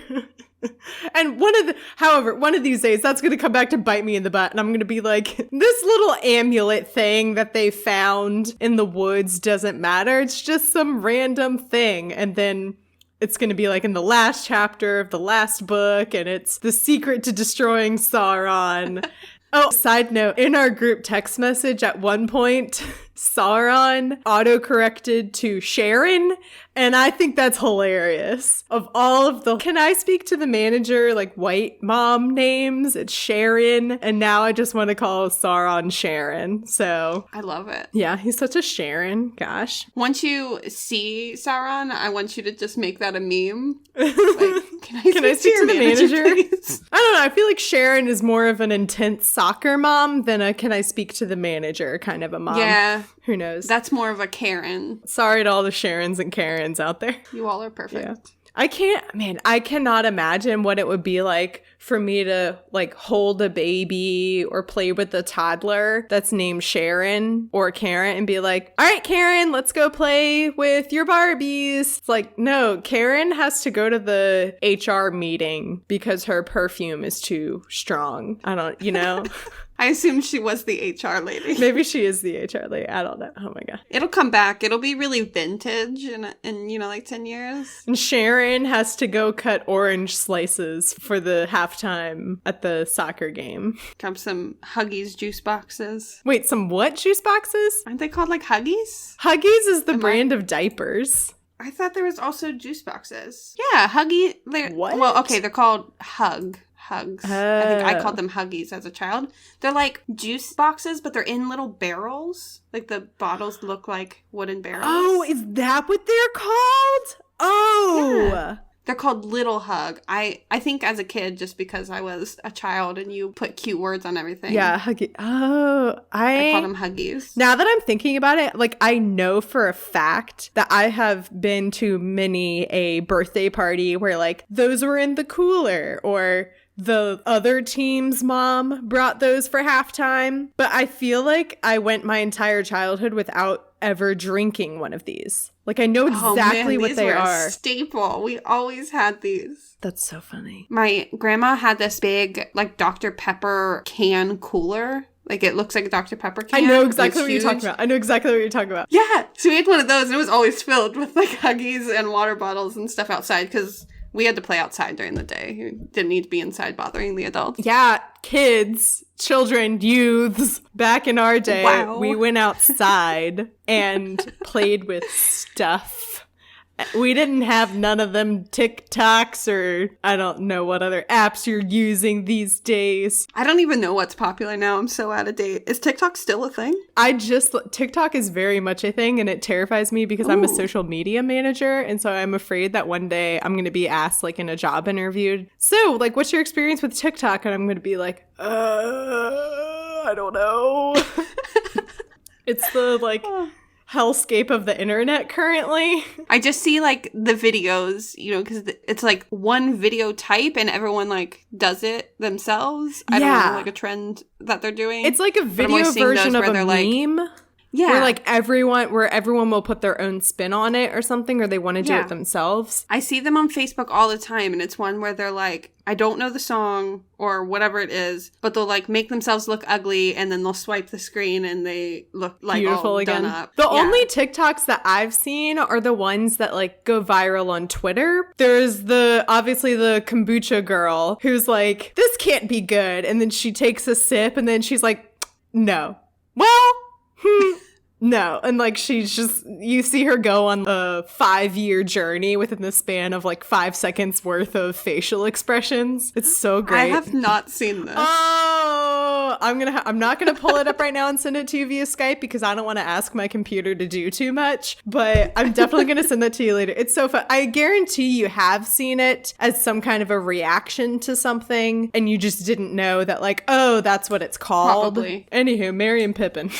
And one of these days, that's going to come back to bite me in the butt. And I'm going to be like, this little amulet thing that they found in the woods doesn't matter. It's just some random thing. And then it's going to be like in the last chapter of the last book, and it's the secret to destroying Sauron. Oh, side note, in our group text message at one point, Sauron autocorrected to Sharon, and I think that's hilarious. Of all of the, can I speak to the manager, like white mom names, it's Sharon, and now I just want to call Sauron Sharon, so. I love it. Yeah, he's such a Sharon, gosh. Once you see Sauron, I want you to just make that a meme. Like, can I speak to the manager, please? I don't know, I feel like Sharon is more of an intense soccer mom than a can I speak to the manager kind of a mom. Yeah. Who knows? That's more of a Karen. Sorry to all the Sharons and Karens out there. You all are perfect. Yeah. I cannot imagine what it would be like for me to like hold a baby or play with a toddler that's named Sharon or Karen and be like, all right, Karen, let's go play with your Barbies. It's like, no, Karen has to go to the HR meeting because her perfume is too strong. I don't, I assume she was the HR lady. Maybe she is the HR lady. I don't know. Oh my God. It'll come back. It'll be really vintage in like 10 years. And Sharon has to go cut orange slices for the halftime at the soccer game. Come some Huggies juice boxes. Wait, some what juice boxes? Aren't they called like Huggies? Huggies is the brand of diapers. I thought there was also juice boxes. Yeah, Huggy. What? Well, okay, they're called Hugs. I think I called them Huggies as a child. They're like juice boxes, but they're in little barrels. Like the bottles look like wooden barrels. Oh, is that what they're called? Oh. Yeah. They're called Little Hug. I think as a kid, just because I was a child and you put cute words on everything. Yeah, Huggy. Oh, I call them Huggies. Now that I'm thinking about it, like I know for a fact that I have been to many a birthday party where like those were in the cooler or the other team's mom brought those for halftime. But I feel like I went my entire childhood without ever drinking one of these. Like, I know exactly what they are. A staple. We always had these. That's so funny. My grandma had this big, like, Dr. Pepper can cooler. Like, it looks like a Dr. Pepper can. I know exactly what you're talking about. Yeah. So we had one of those, and it was always filled with, like, Huggies and water bottles and stuff outside, because we had to play outside during the day. We didn't need to be inside bothering the adults. Yeah, kids, children, youths. Back in our day, we went outside and played with stuff. We didn't have none of them TikToks or I don't know what other apps you're using these days. I don't even know what's popular now. I'm so out of date. Is TikTok still a thing? TikTok is very much a thing, and it terrifies me because I'm a social media manager, and so I'm afraid that one day I'm going to be asked, like, in a job interview, so, like, what's your experience with TikTok? And I'm going to be like, I don't know. It's the, like, hellscape of the internet currently. I just see, like, the videos, you know, because it's like one video type and everyone, like, does it themselves. I don't know, like, a trend that they're doing. It's like a video version of a meme. Like, where, like, everyone will put their own spin on it or something, or they want to do it themselves. I see them on Facebook all the time, and it's one where they're like, I don't know the song or whatever it is, but they'll, like, make themselves look ugly, and then they'll swipe the screen and they look like beautiful all again. done up. The only TikToks that I've seen are the ones that, like, go viral on Twitter. There's obviously the kombucha girl who's like, this can't be good, and then she takes a sip and then she's like, no. Well, no. And, like, she's just, you see her go on a 5-year journey within the span of, like, 5 seconds worth of facial expressions. It's so great. I have not seen this. Oh, I'm not gonna pull it up right now and send it to you via Skype because I don't want to ask my computer to do too much, but I'm definitely gonna send that to you later. It's so fun. I guarantee you have seen it as some kind of a reaction to something and you just didn't know that, like, oh, that's what it's called. Probably. Anywho, Merry and Pippin.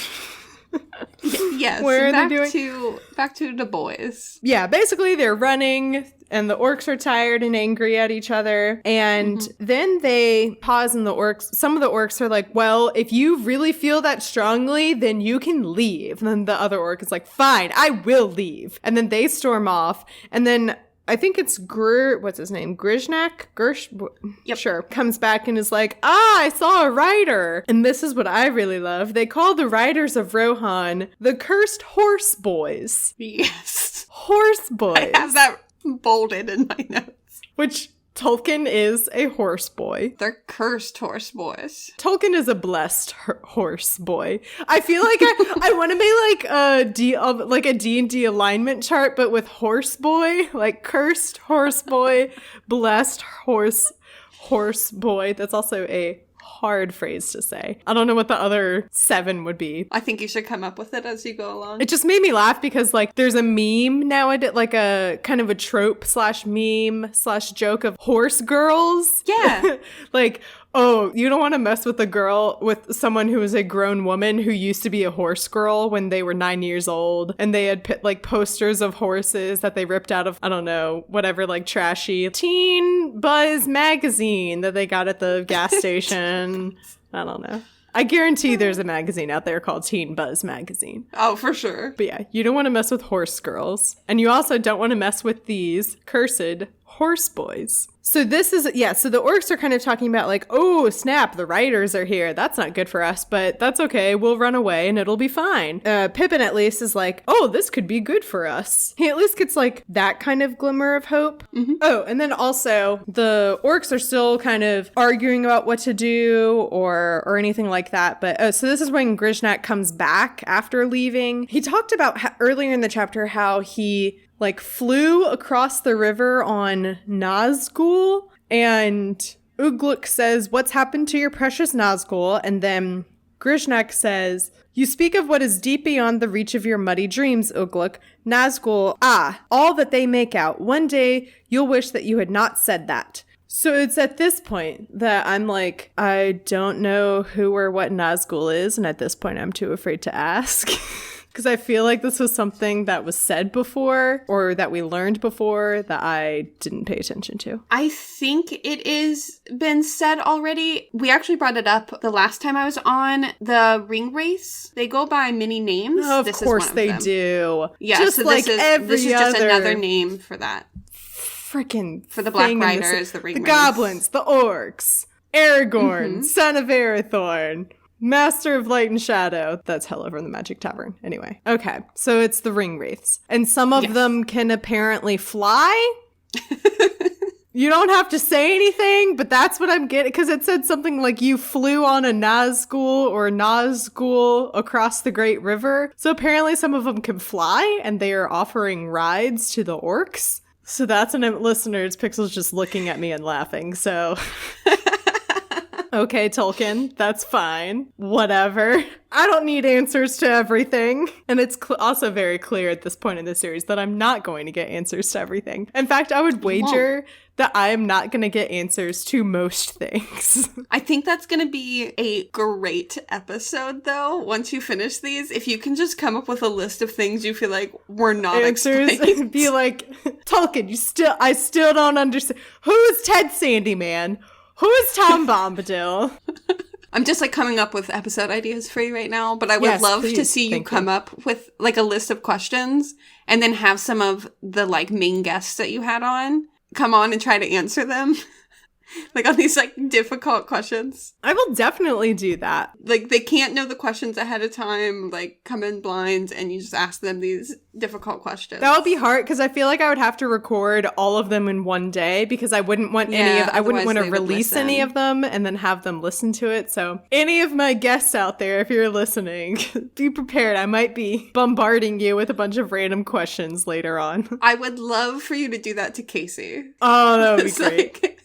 Yes. Where are they doing? Back to the boys. Yeah, basically they're running and the orcs are tired and angry at each other. And then they pause and some of the orcs are like, well, if you really feel that strongly, then you can leave. And then the other orc is like, fine, I will leave. And then they storm off. And then I think it's what's his name? Grisnak? Yep. Sure. Comes back and is like, I saw a rider. And this is what I really love. They call the riders of Rohan the cursed horse boys. Yes. Horse boys. I have that bolded in my notes. Which Tolkien is a horse boy. They're cursed horse boys. Tolkien is a blessed horse boy. I feel like I want to make like a D&D alignment chart, but with horse boy, like cursed horse boy, blessed horse boy. That's also a hard phrase to say. I don't know what the other 7 would be. I think you should come up with it as you go along. It just made me laugh because, like, there's a meme nowadays, like a kind of a trope / meme / joke of horse girls. Yeah. Like, oh, you don't want to mess with someone who is a grown woman who used to be a horse girl when they were 9 years old. And they had like posters of horses that they ripped out of, I don't know, whatever, like trashy Teen Buzz magazine that they got at the gas station. I don't know. I guarantee there's a magazine out there called Teen Buzz Magazine. Oh, for sure. But yeah, you don't want to mess with horse girls. And you also don't want to mess with these cursed horse boys. So this is, so the orcs are kind of talking about like, oh, snap, the riders are here. That's not good for us, but that's okay. We'll run away and it'll be fine. Pippin at least is like, oh, this could be good for us. He at least gets like that kind of glimmer of hope. Mm-hmm. Oh, and then also the orcs are still kind of arguing about what to do or anything like that. But so this is when Grisnak comes back after leaving. He talked about earlier in the chapter how he like flew across the river on Nazgul, and Ugluk says, what's happened to your precious Nazgul? And then Grisnak says, you speak of what is deep beyond the reach of your muddy dreams, Ugluk. Nazgul, all that they make out. One day you'll wish that you had not said that. So it's at this point that I'm like, I don't know who or what Nazgul is, and at this point I'm too afraid to ask. because I feel like this was something that was said before or that we learned before that I didn't pay attention to. I think it is been said already. We actually brought it up the last time I was on. The ring race, they go by many names. Oh, of course they do. Yeah, just so like this is just another name for that. Freaking for the Black Riders, the ring race. The goblins, the orcs, Aragorn, son of Arathorn, Master of Light and Shadow. That's hell over in the Magic Tavern. Anyway. Okay. So it's the ring wraiths. And some of them can apparently fly. You don't have to say anything, but that's what I'm getting. Because it said something like you flew on a Nazgul or Nazgul across the Great River. So apparently some of them can fly and they are offering rides to the orcs. So that's an listeners. Pixel's just looking at me and laughing. So... Okay, Tolkien, that's fine. Whatever. I don't need answers to everything. And it's also very clear at this point in the series that I'm not going to get answers to everything. In fact, I would wager that I am not going to get answers to most things. I think that's going to be a great episode, though, once you finish these. If you can just come up with a list of things you feel like were not answers, explained. Be like, Tolkien, I still don't understand. Who is Ted Sandyman? Who is Tom Bombadil? I'm just like coming up with episode ideas for you right now, but I would love to see you come up with like a list of questions and then have some of the like main guests that you had on come on and try to answer them. Like on these like difficult questions. I will definitely do that. Like they can't know the questions ahead of time, like come in blind and you just ask them these difficult questions. That would be hard because I feel like I would have to record all of them in one day because I wouldn't want I wouldn't want to release any of them and then have them listen to it. So any of my guests out there, if you're listening, be prepared. I might be bombarding you with a bunch of random questions later on. I would love for you to do that to Casey. Oh, that would be great.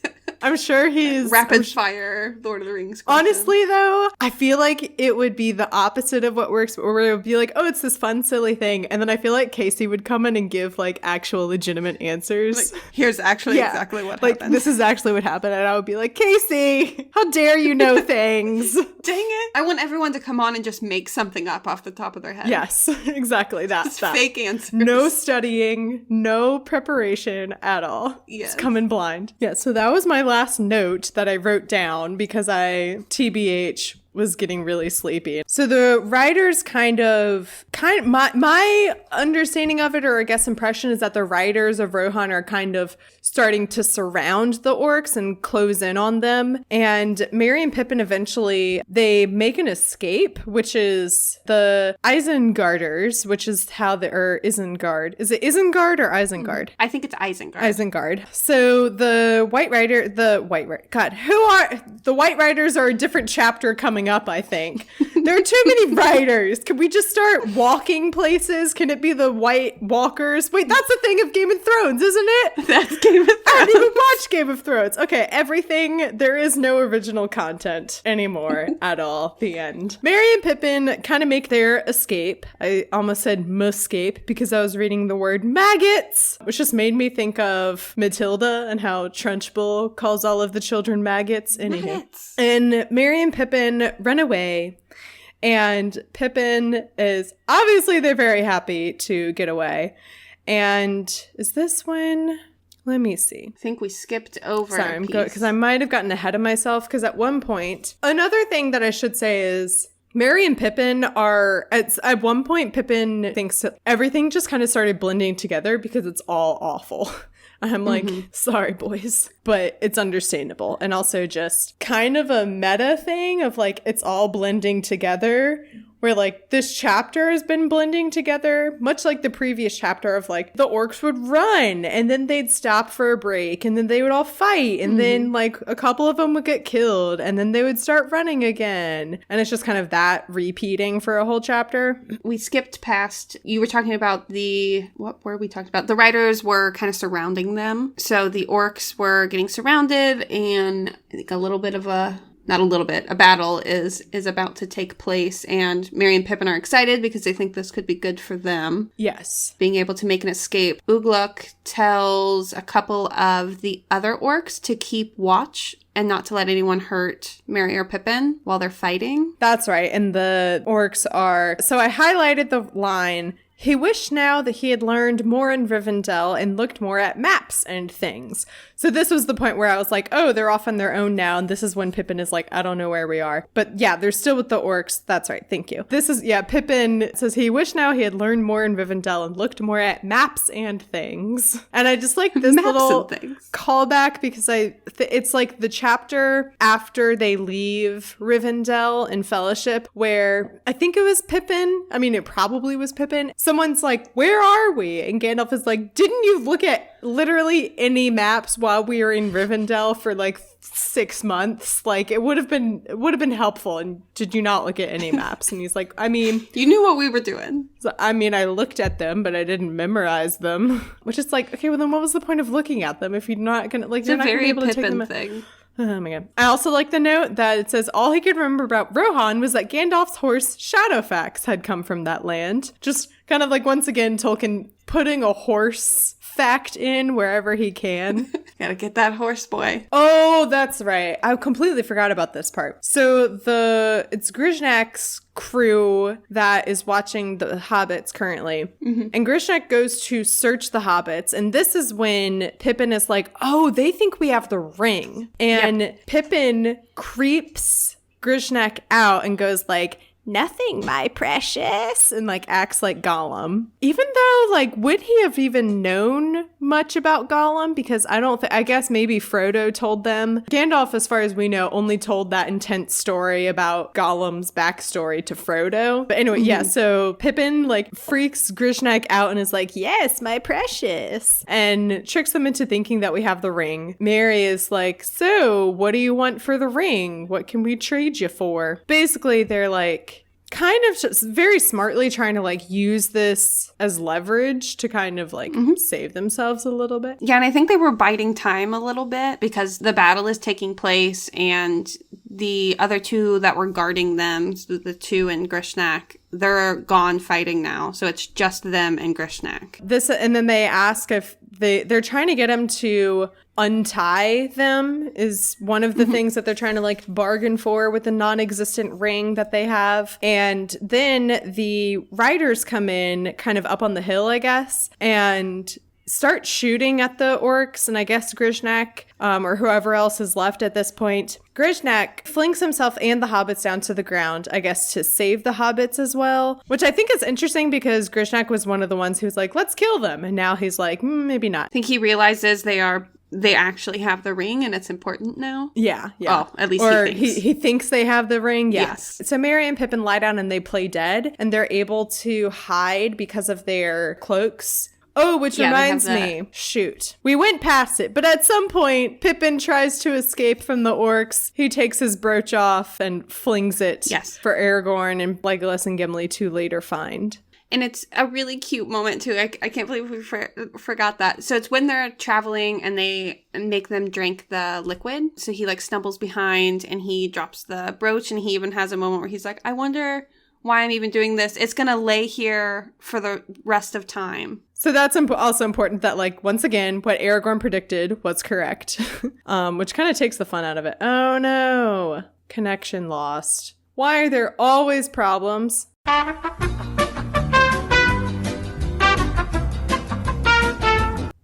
I'm sure he's... Rapid fire Lord of the Rings question. Honestly, though, I feel like it would be the opposite of what works, where it would be like, oh, it's this fun, silly thing. And then I feel like Casey would come in and give, like, actual legitimate answers. Like, here's actually exactly what happened. Like, this is actually what happened. And I would be like, Casey, how dare you know things? Dang it. I want everyone to come on and just make something up off the top of their head. Yes, exactly. That's that. Fake answers. No studying, no preparation at all. Yes. Just come in blind. Yeah, so that was my last note that I wrote down because I, TBH, was getting really sleepy. So the writers my understanding of it, or I guess impression, is that the writers of Rohan are kind of starting to surround the orcs and close in on them. And Merry and Pippin eventually, they make an escape, which is the Isengarders, which is how or Isengard. Is it Isengard or Isengard? I think it's Isengard. Isengard. So the White Riders are a different chapter coming up, I think. There are too many riders. Can we just start walking places? Can it be the White Walkers? Wait, that's a thing of Game of Thrones, isn't it? That's Game of Thrones. I didn't even watch Game of Thrones. Okay, everything. There is no original content anymore at all. The end. Merry and Pippin kind of make their escape. I almost said muscape because I was reading the word maggots, which just made me think of Matilda and how Trunchbull calls all of the children maggots. Maggots. And Merry and Pippin run away, and Pippin is obviously, they're very happy to get away. And is this one? Let me see. I think we skipped over. Sorry, I'm because I might have gotten ahead of myself. Because at one point, another thing that I should say is Merry and Pippin are at one point. Pippin thinks that everything just kind of started blending together because it's all awful. I'm like, sorry, boys, but it's understandable. And also just kind of a meta thing of like, it's all blending together, where like this chapter has been blending together, much like the previous chapter of like the orcs would run and then they'd stop for a break and then they would all fight and then like a couple of them would get killed and then they would start running again. And it's just kind of that repeating for a whole chapter. We skipped past, you were talking about what were we talking about? The writers were kind of surrounding them. So the orcs were getting surrounded and I think a little bit of a not a little bit, a battle is about to take place, and Merry and Pippin are excited because they think this could be good for them. Yes. Being able to make an escape. Uruk tells a couple of the other orcs to keep watch and not to let anyone hurt Merry or Pippin while they're fighting. That's right. And the orcs are... So I highlighted the line... He wished now that he had learned more in Rivendell and looked more at maps and things. So this was the point where I was like, oh, they're off on their own now. And this is when Pippin is like, I don't know where we are. But yeah, they're still with the orcs. That's right. Thank you. This is, yeah, Pippin says he wished now he had learned more in Rivendell and looked more at maps and things. And I just like this little callback because it's like the chapter after they leave Rivendell in Fellowship where I think it was Pippin. I mean, it probably was Pippin. Someone's like, where are we? And Gandalf is like, didn't you look at literally any maps while we were in Rivendell for like 6 months? Like it would have been helpful. And did you not look at any maps? And he's like, I mean, you knew what we were doing. So, I mean, I looked at them, but I didn't memorize them. Which is like, okay, well then what was the point of looking at them if you're not gonna like? It's you're a not very gonna be able to take them thing. Oh my god. I also like the note that it says all he could remember about Rohan was that Gandalf's horse Shadowfax had come from that land. Just kind of like, once again, Tolkien putting a horse fact in wherever he can. Gotta get that horse boy. Oh, that's right. I completely forgot about this part. So it's Grishnak's crew that is watching the hobbits currently. Mm-hmm. And Grishnak goes to search the hobbits. And this is when Pippin is like, oh, they think we have the ring. And Pippin creeps Grishnak out and goes like, nothing, my precious, and like acts like Gollum. Even though, like, would he have even known much about Gollum? Because I guess maybe Frodo told them. Gandalf, as far as we know, only told that intense story about Gollum's backstory to Frodo. But anyway, yeah, so Pippin like freaks Grishnak out and is like, yes, my precious, and tricks them into thinking that we have the ring. Merry is like, so what do you want for the ring? What can we trade you for? Basically, they're like, kind of just very smartly trying to like use this as leverage to kind of like save themselves a little bit. Yeah, and I think they were biding time a little bit because the battle is taking place and the other two that were guarding them, so the two and Grishnak, they're gone fighting now. So it's just them and Grishnak. And then they ask if they're trying to get him to untie them is one of the things that they're trying to like bargain for with the non-existent ring that they have. And then the riders come in kind of up on the hill, I guess, and start shooting at the orcs and I guess Grishnak or whoever else is left at this point. Grishnak flings himself and the hobbits down to the ground, I guess to save the hobbits as well, which I think is interesting because Grishnak was one of the ones who was like, let's kill them. And now he's like, maybe not. I think he realizes they actually have the ring and it's important now. Yeah. Oh, at least or he thinks. He thinks they have the ring. Yeah. Yes. So Merry and Pippin lie down and they play dead and they're able to hide because of their cloaks. Oh, which reminds me, shoot, we went past it, but at some point, Pippin tries to escape from the orcs. He takes his brooch off and flings it for Aragorn and Legolas and Gimli to later find. And it's a really cute moment, too. I can't believe we forgot that. So it's when they're traveling and they make them drink the liquid. So he, like, stumbles behind and he drops the brooch. And he even has a moment where he's like, I wonder why I'm even doing this. It's going to lay here for the rest of time. So that's also important that, like, once again, what Aragorn predicted was correct. Which kind of takes the fun out of it. Oh, no. Connection lost. Why are there always problems?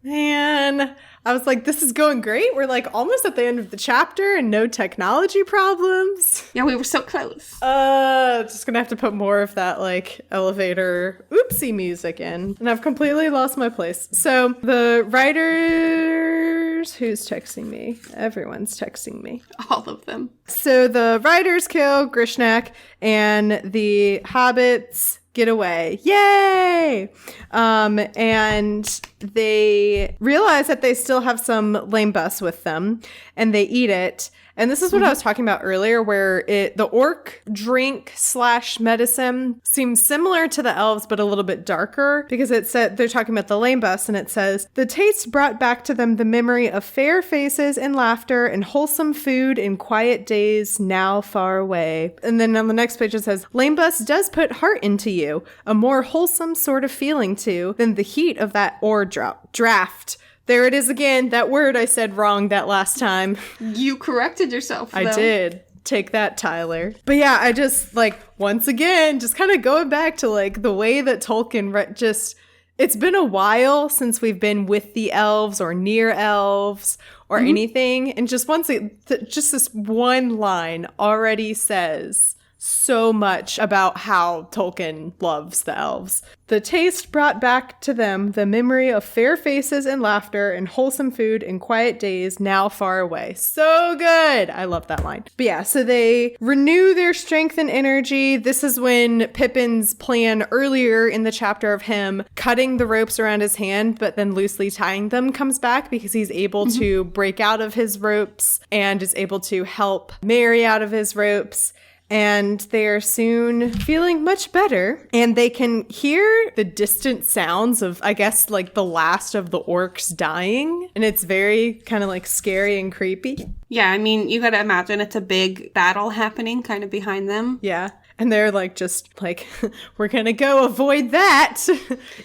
Man, I was like, this is going great. We're like almost at the end of the chapter and no technology problems. Yeah, we were so close. Just gonna have to put more of that like elevator oopsie music in. And I've completely lost my place. So the writers, who's texting me? Everyone's texting me. All of them. So the writers kill Grishnak and the hobbits get away. Yay! And they realize that they still have some lame bus with them and they eat it. And this is what I was talking about earlier, where the orc drink / medicine seems similar to the elves, but a little bit darker, because it said they're talking about the lame bus, and it says, the taste brought back to them the memory of fair faces and laughter and wholesome food in quiet days now far away. And then on the next page it says, lame bus does put heart into you, a more wholesome sort of feeling too than the heat of that ore draft. There it is again, that word I said wrong that last time. You corrected yourself, though. I did. Take that, Tyler. But yeah, I just, like, once again, just kind of going back to, like, the way that Tolkien it's been a while since we've been with the elves or near elves or anything. And just just this one line already says so much about how Tolkien loves the elves. The taste brought back to them the memory of fair faces and laughter and wholesome food in quiet days now far away. So good. I love that line. But yeah, so they renew their strength and energy. This is when Pippin's plan earlier in the chapter of him cutting the ropes around his hand, but then loosely tying them comes back because he's able to break out of his ropes and is able to help Merry out of his ropes. And they're soon feeling much better. And they can hear the distant sounds of, I guess, like the last of the orcs dying. And it's very kind of like scary and creepy. Yeah, I mean, you gotta imagine it's a big battle happening kind of behind them. Yeah. And they're like, just like, we're gonna go avoid that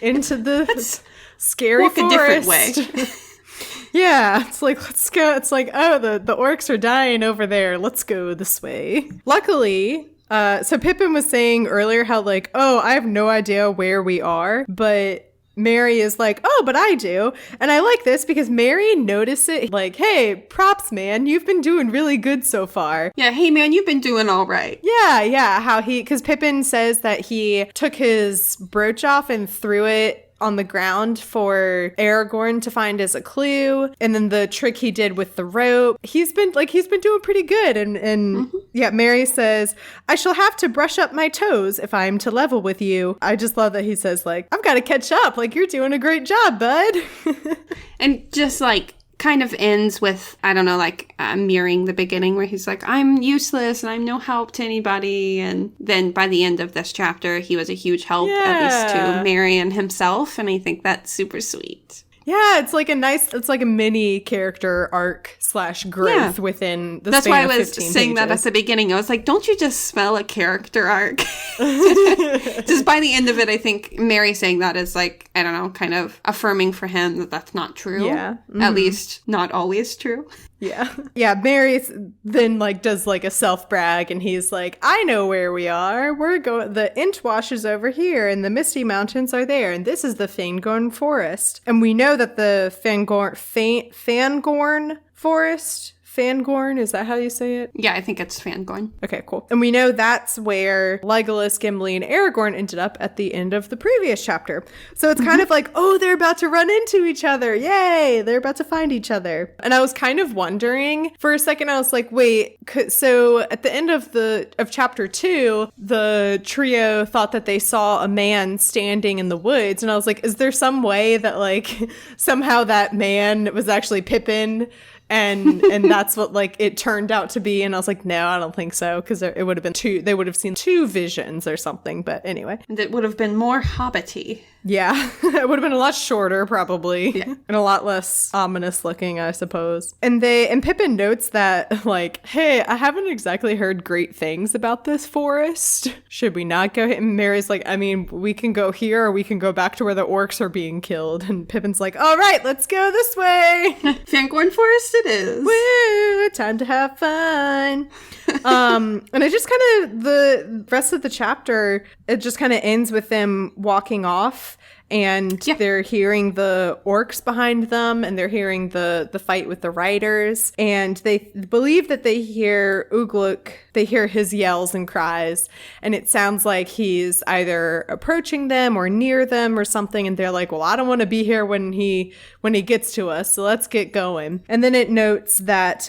into the scary forest. A different way. Yeah, it's like, let's go. It's like, oh, the orcs are dying over there. Let's go this way. Luckily, so Pippin was saying earlier how like, oh, I have no idea where we are. But Merry is like, oh, but I do. And I like this because Merry noticed it like, hey, props, man. You've been doing really good so far. Yeah, hey, man, you've been doing all right. Yeah. Because Pippin says that he took his brooch off and threw it on the ground for Aragorn to find as a clue, and then the trick he did with the rope. He's been doing pretty good, and yeah, Merry says, I shall have to brush up my toes if I'm to level with you. I just love that he says like, I've got to catch up, like you're doing a great job, bud. And just like kind of ends with, I don't know, like mirroring the beginning where he's like, I'm useless and I'm no help to anybody. And then by the end of this chapter, he was a huge help, at least to Merry and himself. And I think that's super sweet. Yeah, it's like a mini character arc / growth within the span of 15 pages. That's why I was saying that at the beginning. I was like, don't you just smell a character arc? Just by the end of it, I think Merry saying that is like, I don't know, kind of affirming for him that that's not true. Yeah. Mm-hmm. At least not always true. Yeah. Yeah, Merry then like does like a self-brag and he's like, I know where we are. We're going, the Intwash is over here and the Misty Mountains are there and this is the Fangorn Forest. And we know that the Fangorn Forest, Fangorn, is that how you say it? Yeah, I think it's Fangorn. Okay, cool. And we know that's where Legolas, Gimli, and Aragorn ended up at the end of the previous chapter. So it's kind of like, oh, they're about to run into each other. Yay! They're about to find each other. And I was kind of wondering for a second, I was like, wait, so at the end of chapter 2, the trio thought that they saw a man standing in the woods. And I was like, is there some way that like somehow that man was actually Pippin? And that's what like it turned out to be. And I was like, no, I don't think so, because it would have been they would have seen two visions or something. But anyway, and it would have been more hobbity. Yeah, it would have been a lot shorter probably, and a lot less ominous looking, I suppose. And Pippin notes that like, hey, I haven't exactly heard great things about this forest. Should we not go? And Merry's like, I mean, we can go here or we can go back to where the orcs are being killed. And Pippin's like, all right, let's go this way. Fangorn Forest it is. Woo! Time to have fun. And it just kind of, the rest of the chapter, it just kind of ends with them walking off. And they're hearing the orcs behind them, and they're hearing the fight with the riders. And they believe that they hear Ugluk, they hear his yells and cries. And it sounds like he's either approaching them or near them or something. And they're like, well, I don't want to be here when he gets to us, so let's get going. And then it notes that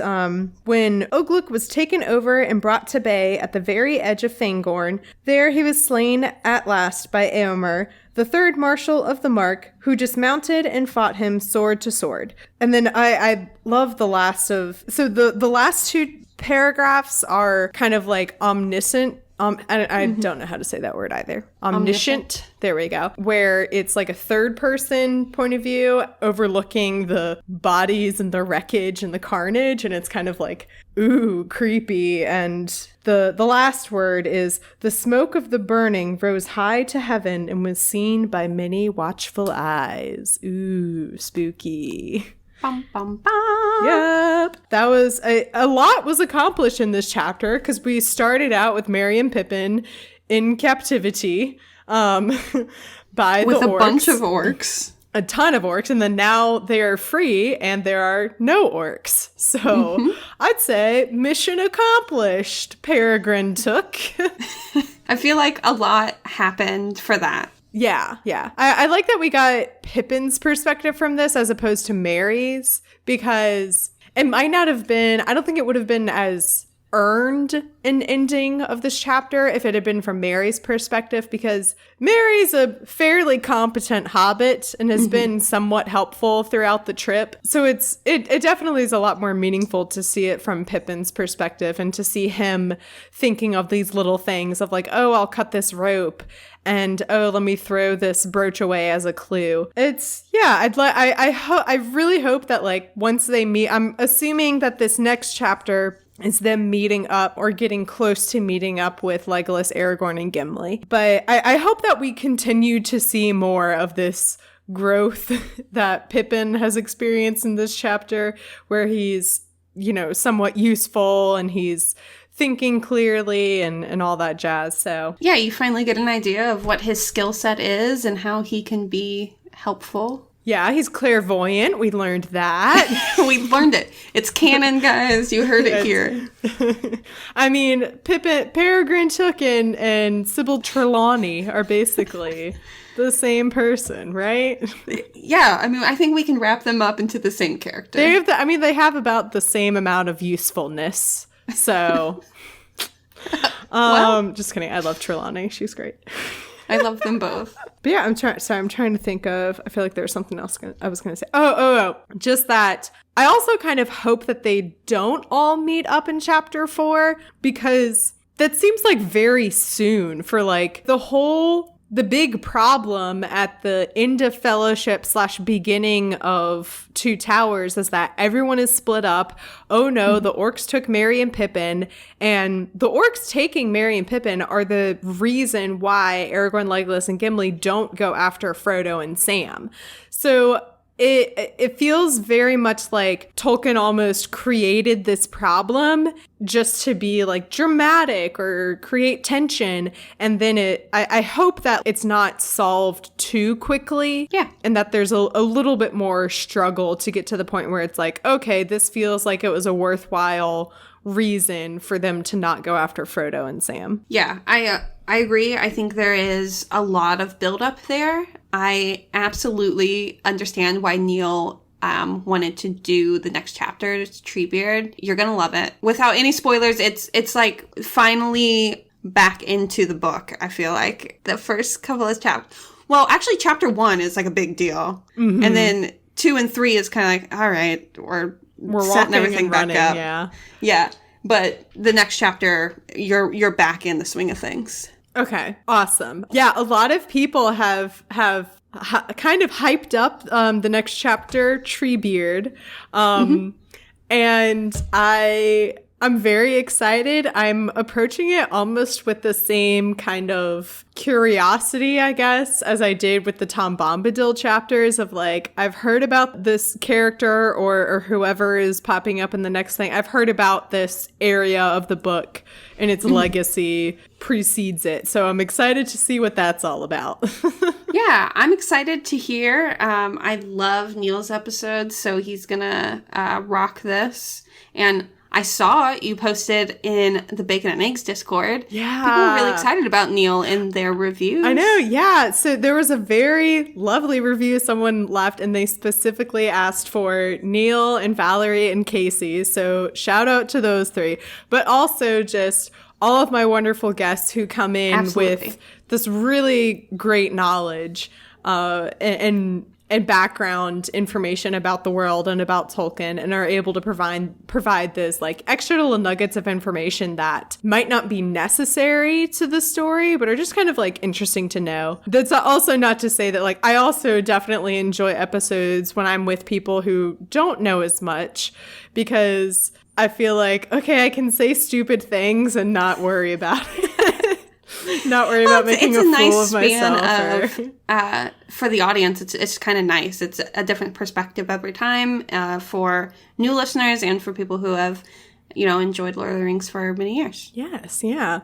when Ugluk was taken over and brought to bay at the very edge of Fangorn, there he was slain at last by Eomer, the third marshal of the Mark, who dismounted and fought him sword to sword. And then I love the last of... So the last two paragraphs are kind of like omniscient. I don't know how to say that word either. Omniscient. There we go. Where it's like a third person point of view overlooking the bodies and the wreckage and the carnage. And it's kind of like, ooh, creepy. And the last word is, the smoke of the burning rose high to heaven and was seen by many watchful eyes. Ooh, spooky. Bum, bum, bum. Yep. That was a lot was accomplished in this chapter because we started out with Merry and Pippin in captivity by with the orcs. A bunch of orcs. A ton of orcs, and then now they are free and there are no orcs. So I'd say mission accomplished, Peregrine Took. I feel like a lot happened for that. Yeah. I like that we got Pippin's perspective from this as opposed to Merry's, because it might not have been, I don't think it would have been as earned an ending of this chapter if it had been from Merry's perspective, because Merry's a fairly competent hobbit and has been somewhat helpful throughout the trip. So it definitely is a lot more meaningful to see it from Pippin's perspective and to see him thinking of these little things of like, oh, I'll cut this rope. And, oh, let me throw this brooch away as a clue. I really hope that, like, once they meet, I'm assuming that this next chapter is them meeting up or getting close to meeting up with Legolas, Aragorn, and Gimli. But I hope that we continue to see more of this growth that Pippin has experienced in this chapter, where he's, you know, somewhat useful and he's thinking clearly and all that jazz. So yeah, you finally get an idea of what his skill set is and how he can be helpful. Yeah, he's clairvoyant. We learned that. We learned it. It's canon, guys. You heard it here. I mean, Pippin, Peregrine Took and Sybil Trelawney are basically the same person, right? Yeah, I mean, I think we can wrap them up into the same character. They have about the same amount of usefulness. So, just kidding. I love Trelawney. She's great. I love them both. But yeah, I'm trying to think of, I feel like there was something else I was going to say. Oh, just that. I also kind of hope that they don't all meet up in chapter 4, because that seems like very soon for like the big problem at the end of Fellowship / beginning of Two Towers is that everyone is split up. Oh no, the orcs took Merry and Pippin, and the orcs taking Merry and Pippin are the reason why Aragorn, Legolas, and Gimli don't go after Frodo and Sam. So it feels very much like Tolkien almost created this problem just to be like dramatic or create tension. And then I hope that it's not solved too quickly. Yeah. And that there's a little bit more struggle to get to the point where it's like, okay, this feels like it was a worthwhile reason for them to not go after Frodo and Sam. Yeah, I agree. I think there is a lot of buildup there. I absolutely understand why Neil wanted to do the next chapter, it's Treebeard. You're gonna love it. Without any spoilers, it's like finally back into the book, I feel like. The first couple of chapters. Well, actually, chapter 1 is like a big deal. Mm-hmm. And then 2 and 3 is kind of like, all right, we're setting everything back running, up. Yeah. But the next chapter, you're back in the swing of things. Okay, awesome. Yeah, a lot of people have kind of hyped up the next chapter, Treebeard, and I'm very excited. I'm approaching it almost with the same kind of curiosity, I guess, as I did with the Tom Bombadil chapters of like, I've heard about this character or whoever is popping up in the next thing. I've heard about this area of the book and its legacy precedes it. So I'm excited to see what that's all about. Yeah, I'm excited to hear. I love Neil's episodes, so he's gonna rock this. And I saw you posted in the Bacon and Eggs Discord. Yeah. People were really excited about Neil in their reviews. I know, yeah. So there was a very lovely review someone left, and they specifically asked for Neil and Valerie and Casey. So shout out to those 3. But also just all of my wonderful guests who come in with this really great knowledge. And and background information about the world and about Tolkien, and are able to provide this like extra little nuggets of information that might not be necessary to the story, but are just kind of like interesting to know. That's also not to say that like I also definitely enjoy episodes when I'm with people who don't know as much, because I feel like, okay, I can say stupid things and not worry about it. Not worry about making a fool of myself. For the audience, it's kind of nice. It's a different perspective every time for new listeners and for people who have, enjoyed Lord of the Rings for many years. Yes, yeah.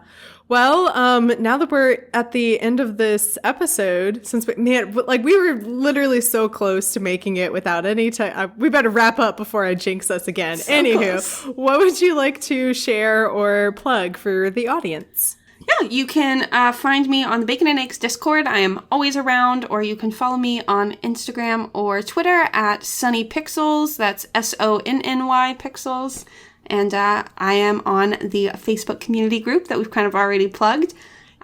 Well, now that we're at the end of this episode, since we were literally so close to making it without any time, we better wrap up before I jinx us again. So Anywho, close. What would you like to share or plug for the audience? Yeah, you can find me on the Bacon and Eggs Discord. I am always around, or you can follow me on Instagram or Twitter at SonnyPixels. That's SONNY Pixels. And I am on the Facebook community group that we've kind of already plugged.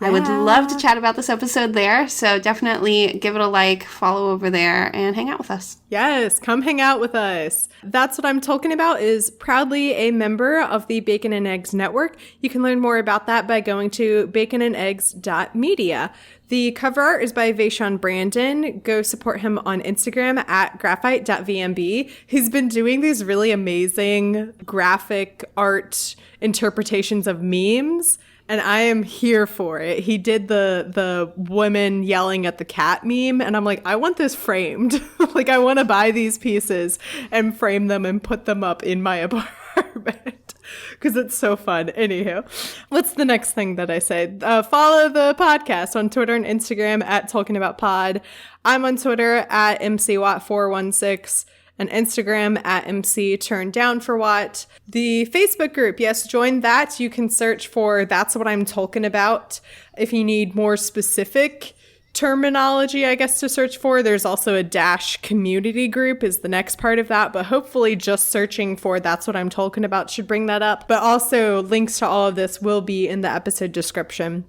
Yeah. I would love to chat about this episode there, so definitely give it a like, follow over there, and hang out with us. Yes, come hang out with us. That's What I'm Talking About is proudly a member of the Bacon and Eggs Network. You can learn more about that by going to baconandeggs.media. The cover art is by Vaishon Brandon. Go support him on Instagram at graphite.vmb. He's been doing these really amazing graphic art interpretations of memes, and I am here for it. He did the woman yelling at the cat meme, and I'm like, I want this framed. Like, I want to buy these pieces and frame them and put them up in my apartment. Because it's so fun. Anywho, what's the next thing that I said? Follow the podcast on Twitter and Instagram at TalkingAboutPod. I'm on Twitter at MCWatt416 and Instagram at MCTurnDownForWatt. The Facebook group, yes, join that. You can search for That's What I'm Talking About. If you need more specific terminology, I guess, to search for, there's also a Dash community group is the next part of that, but hopefully just searching for That's What I'm Talking About should bring that up. But also links to all of this will be in the episode description.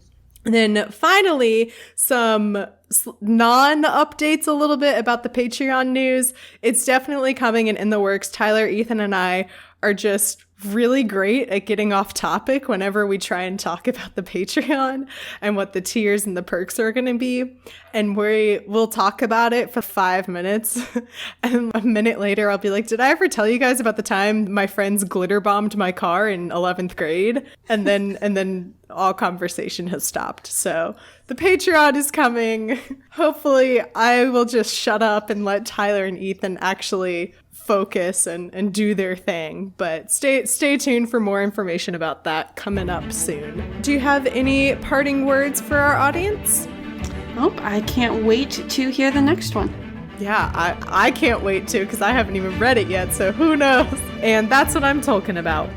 And then finally, some non-updates a little bit about the Patreon news. It's definitely coming and in the works. Tyler, Ethan, and I are just really great at getting off topic whenever we try and talk about the Patreon and what the tiers and the perks are going to be. And we'll talk about it for 5 minutes. And a minute later, I'll be like, did I ever tell you guys about the time my friends glitter bombed my car in 11th grade? And then all conversation has stopped. So the Patreon is coming. Hopefully I will just shut up and let Tyler and Ethan actually focus and do their thing. But stay tuned for more information about that coming up soon. Do you have any parting words for our audience? Nope, I can't wait to hear the next one. Yeah, I can't wait to, because I haven't even read it yet, so who knows? And that's what I'm talking about.